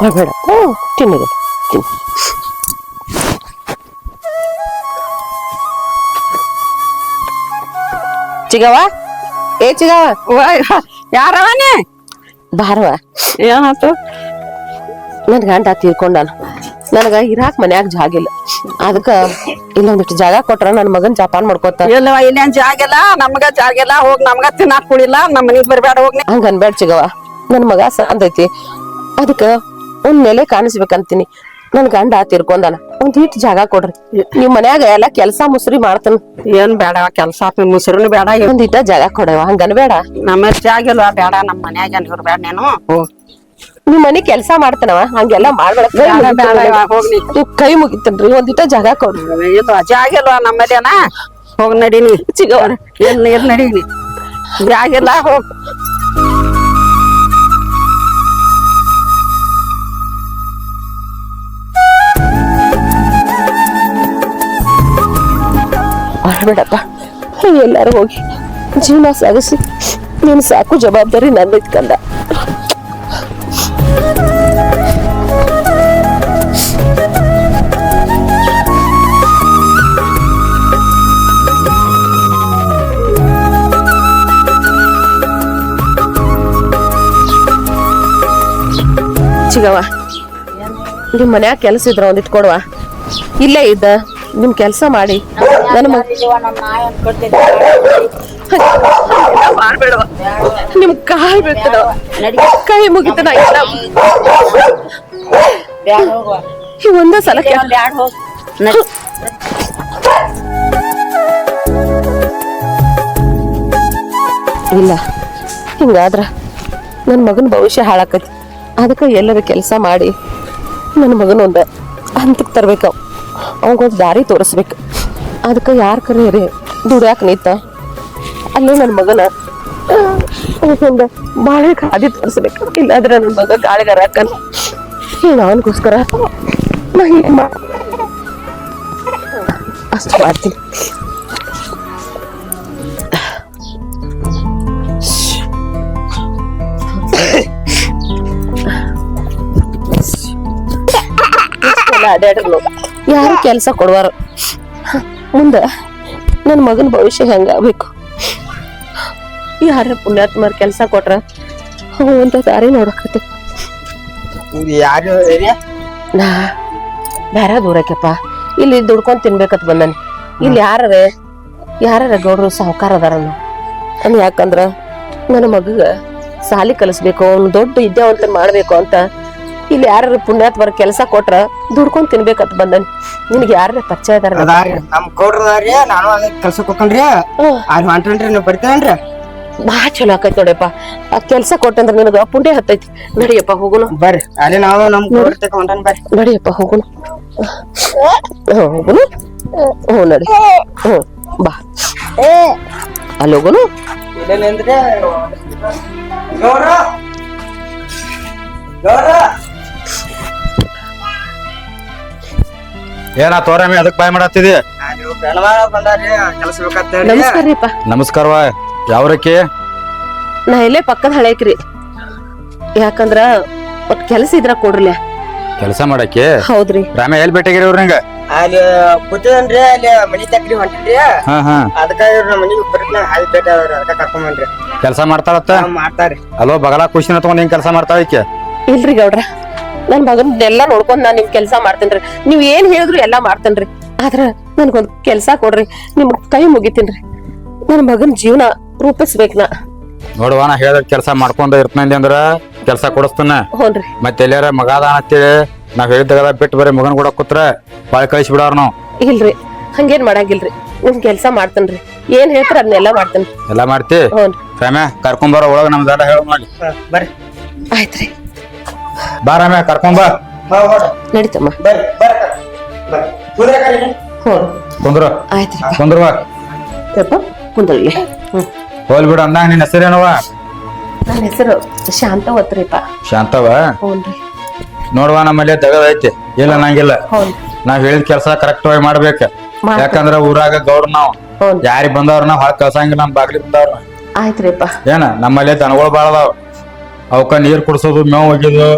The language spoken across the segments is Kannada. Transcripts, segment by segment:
ಬೇಡ ತಿನ್ನಿದೆ ತಿನ್ನಿ. ಚಿಗವ ಏ ಚಿಗವ ಯಾರವನೇ ಬಾರವ. ಏನಾಯ್ತು? ನನ್ ಗಂಡ ತೀರ್ಕೊಂಡಾನ. ನನಗ ಇರಾಕ್ ಮನ್ಯಾಗ ಜಾಗ ಇಲ್ಲ. ಅದಕ್ಕ ಇಲ್ಲೊಂದಿಟ್ಟು ಜಾಗ ಕೊಟ್ರ ನನ್ ಮಗನ್ ಜಪಾನ್ ಮಾಡ್ಕೋತ. ಇಲ್ಲವ ಇಲ್ಲೇನ್ ಜಾಗಿಲ್ಲ, ನಮ್ಗ ಜಾಗಿಲ್ಲ. ಹೋಗ್ ನಮ್ಗ ತಿನ್ನಾಕ್ ಕುಡಿಲ್ಲ, ನಮ್ಮ ಮನಿಗ್ ಬರ್ಬೇಡ ಹೋಗ್ನಿ. ಹಂಗ ಅನ್ಬೇಡ ಚಿಗವ, ನನ್ ಮಗ ಸಂದೈತಿ. ಅದಕ್ಕ ಒಂದ್ ನೆಲೆ ಕಾಣಿಸ್ಬೇಕಂತೀನಿ. ನನ್ ಗಂಡ ತೀರ್ಕೊಂಡಾನ, ಒಂದಿಟ್ಟು ಜಾಗ ಕೊಡ್ರಿ. ನೀವ್ ಮನ್ಯಾಗ ಎಲ್ಲಾ ಕೆಲ್ಸ ಮುಸ್ರಿ ಮಾಡ್ತಾನ. ಏನ್ ಬೇಡ ಕೆಲ್ಸ ಮುಸ್ರಿನು ಬೇಡ, ಒಂದಿಟ್ಟ ಜಾಗ ಕೊಡವ. ಹಂಗ ಅನ್ಬೇಡ. ನಮ್ಮ ಜಾಗಿಲ್ವಾ ಬೇಡ, ನಮ್ ಮನ್ಯಾಗ ಇರ್ಬೇಡ ನೀನು. ನಿಮ್ ಮನಿ ಕೆಲ್ಸ ಮಾಡ್ತಾನವ, ಹಂಗೆಲ್ಲಾ ಮಾಡ್ಬೇಡ. ಹೋಗ್ನಿ, ಕೈ ಮುಗಿತನ್ರಿ, ಒಂದಿಟ ಜಾಗ ಕೊಡ್ರಿ. ಇದು ಜಾಗಿಲ್ವಾ ನಮ್ಮದೇನ? ಹೋಗ್ ನಡೀನಿ ಚಿಗವ. ಏನ್ ನಡೀನಿ, ಜಾಗಿಲ್ಲ ಹೋಗ್. ಮಾಡ್ಬೇಡಪ್ಪ, ಎಲ್ಲಾರು ಹೋಗಿ ಜೀವನ ಸಾಗಿಸಿ ನೀನ್ ಸಾಕು ಜವಾಬ್ದಾರಿ ನಂದೈತ್ ಕಂದ. ಚಿಗವ, ನಿಮ್ ಮನ್ಯಾಗ ಕೆಲ್ಸ ಇದ್ರ ಒಂದಿಟ್ ಕೊಡುವ. ಇಲ್ಲೇ ಇದ್ದ ನಿಮ್ ಕೆಲ್ಸ ಮಾಡಿ ನನ್ನ ಮಾಡ್ಬೇಡವ. ನಿಮ್ ಕಾಲ್ ಬೀಳ್ತದ, ಕೈ ಮುಗಿತನ. ಒಂದ ಸಲ ಇಲ್ಲ, ಹಿಂಗಾದ್ರ ನನ್ ಮಗನ್ ಭವಿಷ್ಯ ಹಾಳಾಕತಿ. ಅದಕ್ಕ ಎಲ್ಲರ ಕೆಲಸ ಮಾಡಿ ನನ್ನ ಮಗನ ಒಂದ ಹಂತಕ್ ತರ್ಬೇಕ. ಅವಂಗೊಂದ್ ದಾರಿ ತೋರಿಸ್ಬೇಕು. ಅದಕ್ಕ ಯಾರ ಕರೆ ದುಡ್ಯಾಕ ನಿಂತ ಅಲ್ಲೇ ನನ್ ಮಗನ ಒಂದು ಬಾಳೆ ಹಾದಿ ತೋರಿಸ್ಬೇಕು. ಇಲ್ಲಾದ್ರೆ ನನ್ ಮಗ ಗಾಳಿಗಾರ ಹಾಕನ್. ಅವನಿಗೋಸ್ಕರ ಅಷ್ಟು ಮಾಡ್ತೀನಿ. ಅಡ್ಯಾಡ್ರು ಯಾರು ಕೆಲ್ಸ ಕೊಡುವಾರ. ಮುಂದ ನನ್ ಮಗನ ಭವಿಷ್ಯ ಹೆಂಗಾಗ್ಬೇಕು. ಯಾರ ಪುಣ್ಯಾತ್ಮರ್ ಕೆಲ್ಸ ಕೊಟ್ರ ಅಂತ ದಾರಿ ನೋಡಕತ್ತಿ. ನಾ ಬ್ಯಾರ ದೂರಕ್ಕೆಪ್ಪ, ಇಲ್ಲಿ ದುಡ್ಕೊಂಡ್ ತಿನ್ಬೇಕತ್ ಬಂದನಿ. ಇಲ್ಲಿ ಯಾರ ಗೌಡ್ರು ಸಾಹುಕಾರ ಅದಾರನ್ನ. ಯಾಕಂದ್ರ ನನ್ನ ಮಗ ಸಾಲಿ ಕಲಿಸ್ಬೇಕು, ಅವ್ನು ದೊಡ್ಡ ವಿದ್ಯಾವಂತ ಮಾಡ್ಬೇಕು ಅಂತ ಇಲ್ಲಿ ಯಾರ ಪುಣ್ಯಾತ್ಮರ ಕೆಲ್ಸ ಕೊಟ್ರ ದುಡ್ಕೊಂಡ್ ತಿನ್ಬೇಕಂತ ಬಂದನಿ. ನಿನ್ಗೆ ಯಾರ ಪರಿಚಯ ಅದಾರ? ನಮ್ ಗೌಡ್ರದಾರ್ರಿ, ನಾನು ಅದ ಕೆಲ್ಸಕ್ ಹೋಗ್ಕನ್ರಿ. ಅಲ್ಲಿ ಹೊಂಟನ್ರಿ, ನೀವ್ ಬರ್ತೀರೇನ್ರಿ? ಬಾ ಚಲೋ ಆಕೈತಿ ನೋಡಪ್ಪ. ಆ ಕೆಲ್ಸ ಕೊಟ್ಟಂದ್ರ ನಿನಗ ಪುಣ್ಯ ಹತ್ತೈತಿ. ನಡಿಯಪ್ಪ ಹೋಗುನು. ಬರ್ರಿ, ಅಲ್ಲಿ ನಾವು ನಮ್ ಗೌಡ್ರ ಹೊಂಟನ್ ಬರ್ರಿ. ನಡಿಯಪ್ಪ ಹೋಗುನು. ಹೋಗುನು. ನಡಿ. ಬಾ ಅಲ್ಲಿ ಹೋಗುನು. ಇಲ್ಲೇನ್ರಿ ಗೌಡ್ರ, ಗೌಡ್ರ ಏನ ತೋರಮಿ ಅದಕ್ ಬಾಯ್ ಮಾಡತ್ತಿದಿ? ನೀವು ಬೆಳವಾಳ ಬಂದಾರಿ, ಕೆಲಸ ಬೇಕಂತ ಹೇಳಿ. ನಮಸ್ಕಾರಪ್ಪ. ನಮಸ್ಕಾರವ. ಯಾವ್ರಕ್ಕಿ? ನಾ ಇಲ್ಲೇ ಪಕ್ಕದ ಹಳೇಕ್ರಿ. ಯಾಕಂದ್ರ ಒಟ್ ಕೆಲಸ ಇದ್ರ ಕೊಡ್ರಲ್ಲ. ಕೆಲಸ ಮಾಡಕ್ಕೆ? ಹೌದ್ರಿ. ರಾಮ ಎಲ್ಲಿ ಭೇಟಿಯಾಗಿರಿ ಇವ್ರ ನಿಂಗ? ಅಲ್ಲಿ ಕೂತದನ್ರಿ, ಅಲ್ಲಿ ಮನಿ ತಕ್ರಿ ಹೊಂಟಿನ್ರಿ. ಅದಕ್ಕ ಇವ್ರ ನಮ್ಮ ಮನಿಗೆ ಬರ್ತನ ಅಲ್ಲಿ ಭೇಟಿ ಅವ್ರಿ, ಅದಕ್ಕ ಕರ್ಕೊಂಡ್ ಬಂದ್ರಿ. ಕೆಲಸ ಮಾಡ್ತಾಳತ್ತ? ಮಾಡ್ತಾರಿ. ಅಲ್ವ ಬಗಲ ಖುಷಿನ ತಗೊಂಡ್ ಹಿಂಗ್ ಕೆಲಸ ಮಾಡ್ತಾಳ ಈಕೆ? ಇಲ್ರಿ ಗೌಡ್ರ, ನನ್ ಮಗನ್ ಎಲ್ಲಾ ನೋಡ್ಕೊಂಡ್ ನಾನ್ ನಿಮ್ ಕೆಲ್ಸ ಮಾಡ್ತೇನ್ರಿ. ನೀವ್ ಏನ್ ಹೇಳಿದ್ರು ಎಲ್ಲಾ ಮಾಡ್ತೇನ್ರಿ. ಆದ್ರ ನನ್ಗೊಂದ್ ಕೆಲ್ಸ ಕೊಡ್ರಿ, ನಿಮ್ ಕೈ ಮುಗಿತೀನ್ರಿ. ನನ್ ಮಗನ್ ಜೀವನ ರೂಪಿಸ್ಬೇಕ್ ನಾ. ನೋಡುವ, ನಾ ಹೇಳಿದ ಕೆಲಸ ಮಾಡ್ಕೊಂಡ ಇರ್ತಂದಿ ಅಂದ್ರ ಕೆಲಸ ಕೊಡಿಸ್ತಾನ. ಹ್ಞೂನ್ರಿ. ಮತ್ತೆ ಎಲ್ಲಾರ ಮಗ ಅದ ಅಂತೇಳಿ ನಾವ್ ಹೇಳಿದಾಗ ಬಿಟ್ಟು ಬರೀ ಮಗನ್ ಕೂಡ ಕೂತ್ರ ಬಾಳ ಕಳಿಸಿ ಬಿಡಾರ ನಾವ್. ಇಲ್ರಿ, ಹಂಗೇನ್ ಮಾಡಂಗಿಲ್ರಿ. ನಿಮ್ ಕೆಲ್ಸ ಮಾಡ್ತೇನ್ರಿ. ಏನ್ ಹೇಳ್ತಾರ ಅದನ್ನೆಲ್ಲಾ ಮಾಡ್ತೇನ್ರಿ. ಎಲ್ಲಾ ಮಾಡ್ತಿ? ಹ್ಞೂನ್ರಿ. ರಾಮ್ಯ ಕರ್ಕೊಂಬರ ಒಳಗ ನಮ್ದೆಲ್ಲ ಹೇಳ ಮಾಡಿ. ಬರ್ರಿ. ಆಯ್ತ್ರಿ. ಬಾ ರಾಮ್ಯ, ಕರ್ಕೊಂಬ. ನಡೀತಮ್ಮ. ಬರ್ರಿ ಬರ್ರಿ. ಕುಂದ್ರ. ಆಯ್ತ್ರಿ. ಕುಂದ್ರವಾ ಕುಂದ್ರಲ್ಲಿ. ಹೋಲ್ ಬಿಡು. ಅಂದ ನಿನ್ ಹೆಸರೇನವ? ನನ್ನ ಹೆಸರು ಶಾಂತವತ್ರಿಪ್ಪ. ಶಾಂತವ? ಹ್ಞೂನ್ರಿ. ನೋಡುವ, ನಮ್ಮಲ್ಲಿ ತಗದ ಐತಿ, ಇಲ್ಲ ನಂಗಿಲ್ಲ. ನಾವ್ ಹೇಳಿದ ಕೆಲಸ ಕರೆಕ್ಟ್ ಆಗಿ ಮಾಡ್ಬೇಕ. ಯಾಕಂದ್ರ ಊರಾಗ ಗೌಡ್ರ ನಾವ್ ಯಾರಿಗ್ ಬಂದವ್ರನ್ನ ಹೊಳ ಕಳ್ಸಂಗಿಲ್ಲ. ನಮ್ ಬಾಗ್ಲಿ ಬಂದವ್ರನ್ನ. ಆಯ್ತ್ರಿಪ್ಪ. ಏನ ನಮ್ಮಲ್ಲಿ ದನಗಳು ಬಾಳ ಅದಾವ. ಅವಕ್ಕ ನೀರ್ ಕುಡ್ಸೋದು, ಮೇವ್ ಒಗಿದು,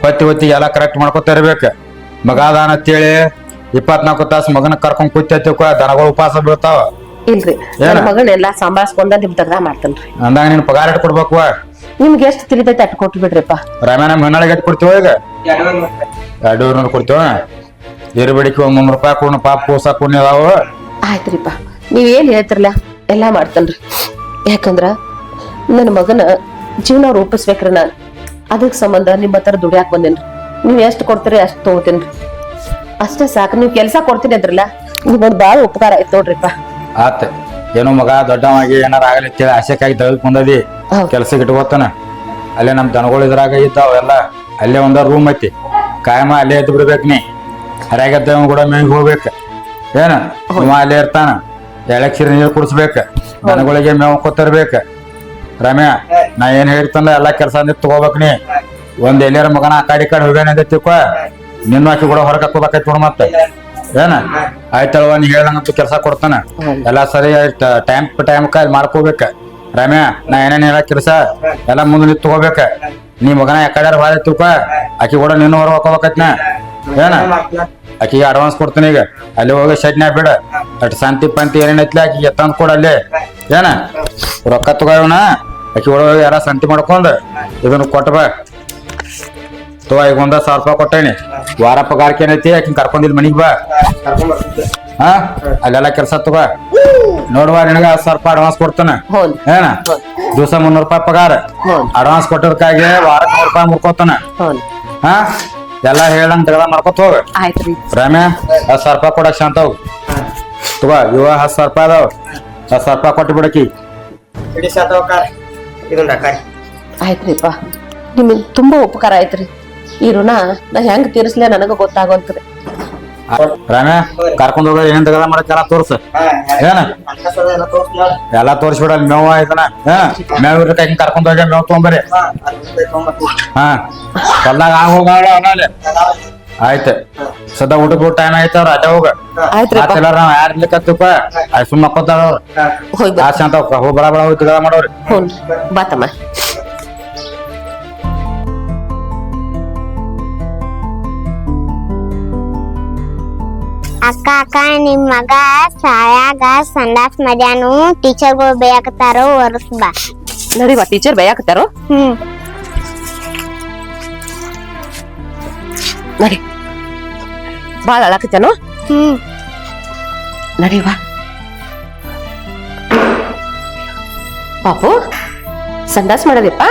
ಹೊತ್ತಿಗೆ ಎಲ್ಲ ಕರೆಕ್ಟ್ ಮಾಡ್ಕೊತ ಇರ್ಬೇಕು. ಮಗ ಅದಾನ ಅಂತೇಳಿ 24 ತಾಸು ಮಗನ ಕರ್ಕೊಂಡ್ ಕೂತಿರ್ತೀವಿ, ದನಗಳು ಉಪವಾಸ ಬೀಳ್ತಾವ. ಇಲ್ರಿ ನನ್ನ ಮಗಳನ್ನೆಲ್ಲಾ ಸಂಭಾಳಿಸ್ಕೊಂಡ ನಿಮ್ ತಗದ ಮಾಡ್ತೇನ್ರಿ. ಅಂದಾಗ ನೀನ್ ಪಗಾರ ಇಟ್ಟು ಕೊಡ್ಬೇಕು. ನಿಮ್ಗೆ ಎಷ್ಟು ತಿಳಿದೈತೆ ಅಟ್ ಕೊಟ್ಟು ಬಿಡ್ರಿಪ್ಪ. ರಾಮಾಯಣ ಹೆಣ್ಣಾಳಿಗೆ ಎಟ್ ಕೊಡ್ತೀವ ಈಗ? 200 ಕೊಡ್ತೀವ. ಇರುಬಡಿಕೆ 300 ರೂಪಾಯಿ ಕೊಡ್ ಪಾಪ ಕೂಸ ಕುಣ್ಯ ಅದಾವ. ಆಯ್ತ್ರಿಪ್ಪ, ನೀವೇನ್ ಹೇಳ್ತಿರ್ಲ ಎಲ್ಲಾ ಮಾಡ್ತೇನ್ರಿ. ಯಾಕಂದ್ರ ನನ್ನ ಮಗನ ಜೀವನ ರೂಪಿಸ್ಬೇಕ್ರಿ. ನಾನು ಅದಕ್ ಸಂಬಂಧ ನಿಮ್ಮ ಹತ್ರ ದುಡಿಯಾಕ್ ಬಂದೇನ್ರಿ. ನೀವ್ ಎಷ್ಟ್ ಕೊಡ್ತೀರಿ ಅಷ್ಟ್ ತಗೋತೇನ್ರಿ. ಅಷ್ಟೇ ಸಾಕು. ನೀವ್ ಕೆಲ್ಸ ಕೊಡ್ತೀನಿ ಅಂದ್ರಲ್ಲ, ನಿಮ್ಮೊಂದ್ ಬಾಳ ಉಪಕಾರ ಆಯ್ತು ನೋಡ್ರಿಪ್ಪ. ಆತ ಏನೋ ಮಗ ದೊಡ್ಡವಾಗಿ ಏನಾರ ಆಗಲಿ ಆಸೆಕಾಗಿ ತೆಗೆದು ಬಂದದಿ ಕೆಲ್ಸಕ್ಕೆ ಇಟ್ಕೋತಾನ. ಅಲ್ಲೇ ನಮ್ ದನಗಳು ಇದ್ರಾಗ ಇದ್ದಾವ ಎಲ್ಲ. ಅಲ್ಲೇ ಒಂದ ರೂಮ್ ಐತಿ, ಕಾಯಮ ಅಲ್ಲೇ ಎದ್ದು ಬಿಡ್ಬೇಕು. ನೀ ಹರ್ಯಾಗದ್ದ ಕೂಡ ಮೇಂಗ್ ಹೋಗ್ಬೇಕ. ಏನ ಇವ ಅಲ್ಲೇ ಇರ್ತಾನ. ಎಳಕ್ಷೀರಿ ನೀರು ಕುಡಿಸ್ಬೇಕ, ದನಗಳಿಗೆ ಮೇವು ಕೊತ್ತಿರ್ಬೇಕ. ರಮ್ಯಾ, ನಾ ಏನ್ ಹೇಳ್ತಾನ ಎಲ್ಲಾ ಕೆಲಸ ತಗೋಬೇಕ್. ನೀ ಒಂದ್ ಎಲ್ಲಾರ ಮಗನ ಆ ಕಡೆ ಹೋಗ್ಯಾನ ತಿಳ್ಕೊ, ನಿನ್ನ ಹಾಕಿ ಕೂಡ ಹೊರಗೆ ಹಾಕೋಬೇಕೈತಿ ನೋಡ್. ಮತ್ತೆ ಏನ ಆಯ್ತಲ್ವ, ನೀ ಹೇಳ್ದಂಗಂತೂ ಕೆಲಸ ಕೊಡ್ತಾನ. ಎಲ್ಲಾ ಸರಿ ಟೈಮ್ ಕಾಲ್ ಮಾಡ್ಕೋಬೇಕ. ರಮ್ಯಾ, ನಾ ಏನೇನ್ ಹೇಳ ಕೆಲಸ ಎಲ್ಲಾ ಮುಂದೆ ನಿಂತು ತಗೋಬೇಕ. ನೀ ಮಗನ ಯಾಕಡೆ ಬಾಳ ತಿಳ್ಕೊ, ಆಕಿ ಕೂಡ ನಿನ್ನ ಹೊರ ಹಾಕೋಬೇಕೈತ್ನ. ಏನ ಆಕಿಗೆ ಅಡ್ವಾನ್ಸ್ ಕೊಡ್ತೀನಿ ಈಗ. ಅಲ್ಲಿ ಹೋಗಿ ಶೆಡ್ನ್ಯಾ ಬಿಡ. ಅಟ್ ಶಾಂತಿ ಪಂತಿ ಏನೇನೈತ್ಲಿ ಆಕಿಗೆ ತಂದ್ ಕೊಡ. ಅಲ್ಲಿ ಏನ ರೊಕ್ಕ ತಗೋವನ ಆಕಿ ಒಳಗೆ ಯಾರ ಸಂತಿ ಮಾಡ್ಕೊಂಡ್ ಇದನ್ನ ಕೊಟ್ಟಬ ತಗೋ. ಈಗ 1,000 ರೂಪಾಯಿ ಕೊಟ್ಟೇನಿ. ವಾರ ಪಗಾರಕ್ಕೆ ಏನೈತಿ ಆಕಿನ್ ಕರ್ಕೊಂಡಿದ್ ಮನಿಗ್ ಬಾ. ಹಾ, ಅಲ್ಲೆಲ್ಲ ಕೆಲ್ಸ ತಗೋ. ನೋಡುವ, ನಿನಗ 10,000 ರೂಪಾಯಿ ಅಡ್ವಾನ್ಸ್ ಕೊಡ್ತಾನ. ಏನ ದಿವಸ 300 ರೂಪಾಯಿ ಪಗಾರ. ಅಡ್ವಾನ್ಸ್ ಕೊಟ್ಟದಕ್ಕಾಗಿ ವಾರಕ್ಕೆ 100 ರೂಪಾಯಿ ಮುರ್ಕೋತಾನ. ಹಾ, ಎಲ್ಲಾ ಹೇಳ್ದಂಗ್ ತೆಗದ ಮಾಡ್ಕೊತ ಹೋಗ. ರಾಮ್ಯಾ, 10,000 ರೂಪಾಯಿ ಕೊಡಕ್ ಶಾಂತ ಹೋಗ್ ತಗೋ. ಇವ 10,000 ರೂಪಾಯಿ ಅದಾವ. 10,000 ರೂಪಾಯಿ ಕೊಟ್ಟು ಬಿಡಕಿ. ಆಯ್ತ್ರಿಪ್ಪ, ನಿಮಗೆ ತುಂಬಾ ಉಪಕಾರ ಆಯ್ತ್ರಿ. ಈ ಋಣ ನಾ ಹೆಂಗ್ ತೀರಿಸ್ಲೇ ನನಗ ಗೊತ್ತಾಗೋಂತ್ರಿ. ರಾಮ್ಯಾ, ಕರ್ಕೊಂಡ್ ಹೋಗ ಏನ್ ತೆಗದ ಮಾಡಕ್ ಎಲ್ಲ ತೋರ್ಸ. ಏನ ಎಲ್ಲಾ ತೋರ್ಸ್ಬಿಡ. ಮೇವ ಇದನ್ನ ಮೇವ್ ಇರ್ಕ ಹಿಂಗ್ ಕರ್ಕೊಂಡ್ ಹೋಗಿ ಮೇವ್ ತಗೊಂಬರಿ. ಹಾ, ಹೊಲ್ದಾಗ ಹೋಗ. ಆಯ್ತು, ಸದಾ ಊಟಕ್ಕೆ ಟೈಮ್ ಆಯ್ತವ್ರ ಅದೇ ಹೋಗ. ನಾವ್ ಯಾರ ಇರ್ಲಿಕ್ಕತ್ತಪ್ಪ ಸುಮ್ಮ ಮಕ್ಕೋತಾರ. ಶಾಂತ ಹೋಗಿ ಬಡ ಬಡ ಹೋಗಿ ತೆಗದ ಮಾಡೋರಿ. ಬಾತಮ್ಮ. ಅಕ್ಕ ನಿಮ್ ಮಗ ಸಾಯಾಗ ಸಂಡಾಸ್ ಮಧ್ಯಾಹ್ನ ಟೀಚರ್ಗಳು ಬೇಯಾಕತ್ತಾರೋ ಒರ್ಸ್ ಬಾ. ನಡಿವಾ, ಟೀಚರ್ ಬೇಯಾಕತ್ತಾರೋ? ನಡಿ. ಬಾಳ ಅಳಾಕತ್ತೇನೋ? ನಡಿವಾ. ಪಾಪು, ಸಂಡಾಸ್ ಮಾಡದಿಪ್ಪ?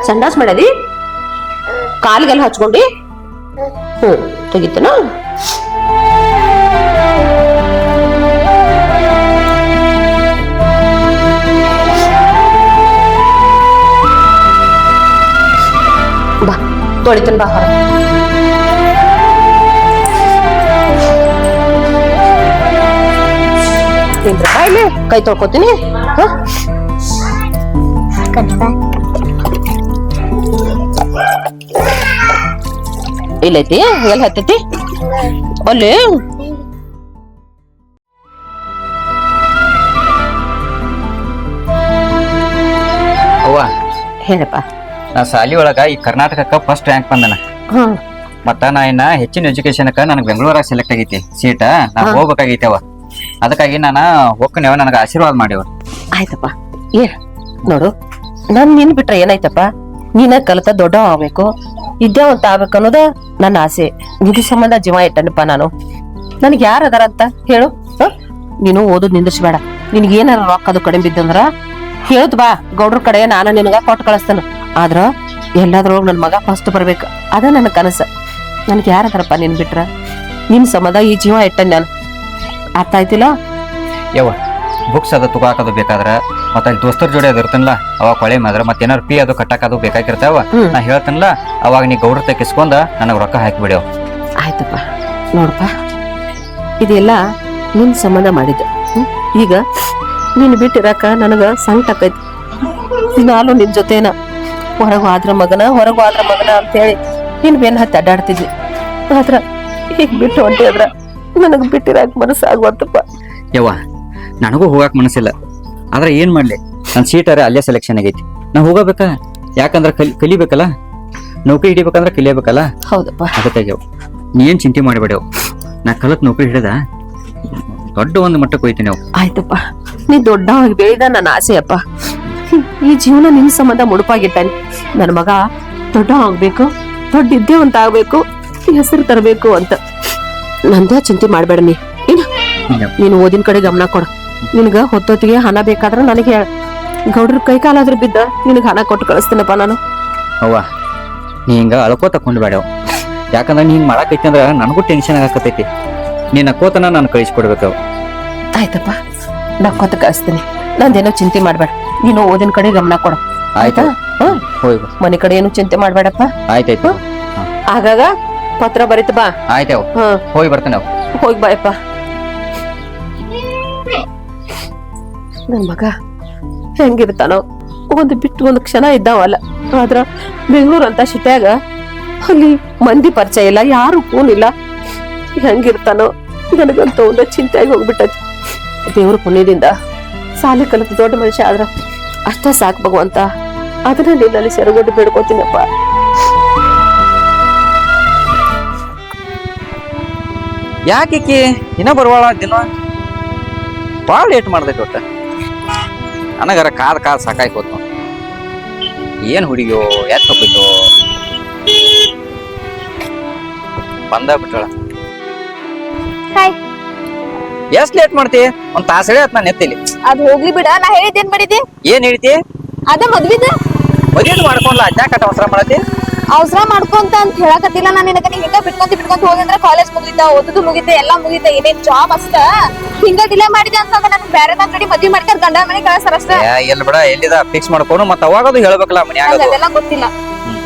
ಸಂಡಾಸ್ ಮಾಡದಿ? ಕಾಲಿಗೆಲ್ಲ ಹಚ್ಕೊಂಡಿ? ತೆಗಿತೇನ? ಬಾ, ತೊಳಿತೇನೆ ಬಾ ಹೊರ. ಇಲ್ಲಿ ಕೈ ತೊಳ್ಕೊತೀನಿ. ಇಲ್ಲೈತಿ, ಎಲ್ಲಿ ಹತ್ತೈತಿ ಅಲ್ಲಿ? ಅವ್ವ, ಹೇಳಪ್ಪ. ನಾ ಸಾಲಿ ಒಳಗ ಈ ಕರ್ನಾಟಕಕ್ಕ ಫಸ್ಟ್ ರ್ಯಾಂಕ್ ಬಂದನ. ಮತ್ತ ನಾ ಇನ್ನ ಹೆಚ್ಚಿನ ಎಜುಕೇಶನ್ಕ ನನಗ್ ಬೆಂಗಳೂರಾಗ ಸೆಲೆಕ್ಟ್ ಆಗೈತಿ ಸೀಟ. ನಾ ಹೋಗ್ಬೇಕಾಗೈತಿ ಅವ. ಅದಕ್ಕಾಗಿ ನಾನ ಹೋಗ್ಕನೇವ, ನನಗ ಆಶೀರ್ವಾದ ಮಾಡಿವ್ರ. ಆಯ್ತಪ್ಪ. ನೋಡು, ನಿನ್ ಬಿಟ್ರೆ ಏನಾಯ್ತಪ್ಪ? ನೀನ ಕಲಿತ ದೊಡ್ಡ ಆಗ್ಬೇಕು, ವಿದ್ಯಾವಂತ ಆಗ್ಬೇಕು ಅನ್ನೋದ ನನ್ನ ಆಸೆ. ನಿಧಿ ಸಂಬಂಧ ಜೀವ ಇಟ್ಟನಪ್ಪ ನಾನು. ನನಗೆ ಯಾರ ಅದಾರ ಅಂತ ಹೇಳು. ನೀನು ಓದೋದ್ ನಿಂದಿಸ್ಬೇಡ. ನಿನ್ಗೆ ಏನಾರ ರೊಕ್ಕ ಅದು ಕಡಿಮೆ ಬಿದ್ದಂದ್ರ ಹೇಳುದ್ ಬಾ, ಗೌಡ್ರ ಕಡೆ ನಾನ ನಿನಗ ಕೊಟ್ಟು ಕಳಿಸ್ತೇನೆ. ಆದ್ರ ಎಲ್ಲಾದ್ರೊಳಗ್ ನನ್ ಮಗ ಫಸ್ಟ್ ಬರ್ಬೇಕು, ಅದ ನನ್ನ ಕನಸ. ನನ್ಗೆ ಯಾರದಾರಪ್ಪ ನಿನ್ ಬಿಟ್ರ? ನಿನ್ ಸಂಬಂಧ ಈ ಜೀವ ಇಟ್ಟನ್ ನಾನು. ಅರ್ಥ ಆಯ್ತಿಲ್ಲ? ಯವ್ವ, ಬುಕ್ಸ್ ಅದು ತಗೋಕದು ಬೇಕಾದ್ರ ಮತ್ತ ಅಲ್ಲಿ ದೋಸ್ತರ ಜೋಡಿ ಅದು ಇರ್ತನಲ್ಲ, ಅವಾಗ ಕೊಳೆ ಮಾದ್ರ ಮತ್ತೆ ಏನಾರು ಫೀ ಅದು ಕಟ್ಟಾಕದು ಬೇಕಾಗಿರ್ತಾವ. ನಾ ಹೇಳ್ತೇನಲ್ಲ, ಅವಾಗ ನೀ ಗೌಡ್ರ ತೆಗಿಸ್ಕೊಂಡ ನನಗ್ ರೊಕ್ಕ ಹಾಕಿ ಬಿಡ್ಯಾವ. ಆಯ್ತಪ್ಪ. ನೋಡಪ್ಪ, ಇದೆಲ್ಲ ನಿನ್ ಸಂಬಂಧ ಮಾಡಿದ್ದೆ. ಈಗ ನೀನ್ ಬಿಟ್ಟಿರಾಕ ನನಗ ಸಂಕಟ ಆಕೈತಿ. ನಾನು ನಿನ್ ಜೊತೆನ ಹೊರಗು ಆದ್ರ ಮಗನ ಅಂತ ಹೇಳಿ ನಿನ್ ಬೆನ್ ಹತ್ತಿ ಅಡ್ಡಾಡ್ತಿದ್ವಿ. ಆದ್ರ ಈಗ ಬಿಟ್ಟು ಹೊಂಟಿ ಅದ್ರ ನನಗ್ ಬಿಟ್ಟಿರಾಕ ಮನಸ್ಸಾಗುವಂತಪ್ಪ. ಯವ್ವ, ನನಗೂ ಹೋಗಾಕ್ ಮನಸ್ಸಿಲ್ಲ. ಆದ್ರೆ ಏನ್ ಮಾಡ್ಲಿ, ನನ್ ಸೀಟರ ಅಲ್ಲೇ ಸೆಲೆಕ್ಷನ್ ಆಗೈತಿ. ನಾ ಹೋಗಬೇಕಾ? ಯಾಕಂದ್ರ ಕಲಿಬೇಕಲ್ಲ. ನೌಕರಿ ಹಿಡಿಬೇಕಂದ್ರೆ ಕಲಿಯಬೇಕಲ್ಲ, ಹೌದಪ್ಪ. ಅದಕ್ಕಾಗ್ಯಾವ. ನೀ ಏನ್ ಚಿಂತೆ ಮಾಡಿಬೇಡವು, ನಾ ಕಲತ್ ನೌಕರಿ ಹಿಡಿದ ದೊಡ್ಡ ಒಂದು ಮಟ್ಟಕ್ಕೆ ಹೋಯ್ತೀನಿ ನಾವು. ಆಯ್ತಪ್ಪ, ನೀ ದೊಡ್ಡವಾಗಿ ಬೆಳೆದ ನನ್ನ ಆಸೆಯಪ್ಪ. ಈ ಜೀವನ ನಿನ್ ಸಂಬಂಧ ಮುಡುಪಾಗಿಟ್ಟಾನೆ. ನನ್ನ ಮಗ ದೊಡ್ಡ ಆಗ್ಬೇಕು, ದೊಡ್ಡ ಇದ್ದೇವಂತ ಆಗ್ಬೇಕು, ಹೆಸರು ತರಬೇಕು ಅಂತ. ನಂದ ಚಿಂತೆ ಮಾಡ್ಬೇಡ ನೀ. ನೀನು ಓದಿನ ಕಡೆ ಗಮನ ಕೊಡು. ನಿನ್ಗ ಹೊತ್ತೊತ್ತಿಗೆ ಹಣ ಬೇಕಾದ್ರ ನನಗೆ ಗೌಡ್ರ ಕೈ ಕಾಲಾದ್ರೂ ಬಿದ್ದ ನಿನಗೆ ಹಣ ಕೊಟ್ಟು ಕಳಿಸ್ತೀನಪ್ಪ ನಾನು. ಅವ್ವ ನೀ ಹಿಂಗ ಅಳ್ಕೋ ತಕೊಂಡ್ಬೇಡವು, ಯಾಕಂದ್ರೆ ನೀ ಹಿಂಗ್ ಮಾಡಾಕೈತಿ ಅಂದ್ರ ನನಗೂ ಟೆನ್ಷನ್ ಆಗಕತ್ತೈತಿ. ನೀನ್ ಅಕ್ಕೋತನ ನಾನು ಕಳಿಸ್ಕೊಡ್ಬೇಕವು. ಆಯ್ತಪ್ಪ, ನಕ್ಕೊತ ಕಳಿಸ್ತೀನಿ. ನಂದೇನೋ ಚಿಂತೆ ಮಾಡ್ಬೇಡ, ನೀನು ಓದಿನ ಕಡೆ ಗಮನ ಕೊಡು. ಆಯ್ತಾ? ಹೋಯ್ ಮನೆ ಕಡೆ ಏನು ಚಿಂತೆ ಮಾಡ್ಬೇಡಪ್ಪ. ಆಯ್ತಾಯ್ತು. ಆಗಾಗ ಪತ್ರ ಬರೀತ ಬಾ. ಆಯ್ತೇವ್, ಹೋಗಿ ಬರ್ತೇನೆ ಅವ್. ಹೋಗಿ ಬಾಯಪ್ಪ. ನನ್ ಮಗ ಹೆಂಗಿರ್ತಾನೋ, ಒಂದು ಬಿಟ್ಟು ಒಂದು ಕ್ಷಣ ಇದ್ದಾವಲ್ಲ. ಆದ್ರ ಬೆಂಗಳೂರು ಅಂತ ಸಿಟ್ಯಾಗ ಅಲ್ಲಿ ಮಂದಿ ಪರಿಚಯ ಇಲ್ಲ, ಯಾರು ಫೋನ್ ಇಲ್ಲ. ಹೆಂಗಿರ್ತಾನೋ ನನಗಂತೂ ಒಂದು ಚಿಂತೆಯಾಗಿ ಹೋಗ್ಬಿಟ್ಟೈತಿ. ದೇವ್ರ ಪುಣ್ಯದಿಂದ ಸಾಲಿ ಕಲಿತು ದೊಡ್ಡ ಮನುಷ್ಯ ಆದ್ರ ಅಷ್ಟ ಸಾಕು ಭಗವಂತ. ಅದನ್ನ ನಿನ್ನಲ್ಲಿ ಸೆರಗೊಡ್ಡು ಬೇಡ್ಕೋತೀನಪ್ಪ. ಯಾಕೆ ಇನ್ನ ಬರುವಾಳ ದಿನ ಭಾಳ ಲೇಟ್ ಮಾಡ್ದೈತಿ. ಒಟ್ಟ ನನಗರ ಕಾದ್ ಸಾಕಾಗಿ ಹೋತು. ಏನ್ ಹುಡುಗಿಯೋ ಯಾಕೆ ಹೋಗ್ತೈತೋ ಬಂದ ಬಿಟ್ಟಳ. ಎಷ್ಟ್ ಲೇಟ್ ಮಾಡ್ತಿ? ಒಂದ್ ತಾಸ ಹೇಳಿ ಆತ್ ನಾನು ಎತ್ತಿಲಿ. ಅದ್ ಹೋಗ್ಲಿ ಬಿಡ, ನಾ ಹೇಳಿದ್ದೇನ್ ಮಾಡಿದ್ದೆ? ಏನ್ ಹೇಳ್ತಿ? ಅದ ಮದ್ವಿದ ಮದ್ವೆದ್ ಮಾಡ್ಕೊಂಡ್ಲ ಅದ್ಯಾಕ ಅವಸರ ಮಾಡತಿ? ಅವಸರ ಮಾಡ್ಕೊಂತ ಅಂತ ಹೇಳಕತ್ತಿಲ್ಲ ನಾನು ನಿನಗ. ನೀ ಹಿಂಗ ಬಿಟ್ಕೊಂತ ಹೋಗಂದ್ರ ಕಾಲೇಜ್ ಮುಗಿತ, ಓದುದು ಮುಗಿತ, ಎಲ್ಲಾ ಮುಗಿತ, ಏನೇನ್ ಜಾಬ್ ಅಷ್ಟ ಹಿಂಗ ಡಿಲೇ ಮಾಡಿದೆ ಅಂತಂದ್ರ ನನ್ ಬ್ಯಾರೆ ಕಡೆ ಮದ್ವಿ ಮಾಡ್ತಾರ, ಗಂಡ ಮನೆ ಕಳ್ಸಾರ ಅಷ್ಟ. ಎಲ್ ಬಿಡ, ಎಲ್ಲಿದ ಫಿಕ್ಸ್ ಮಾಡ್ಕೊಂಡು ಮತ್ತ ಅವಾಗದು ಹೇಳ್ಬೇಕಲ್ಲ ಮನ್ಯಾಗ. ಅದೆಲ್ಲ ಗೊತ್ತಿಲ್ಲ,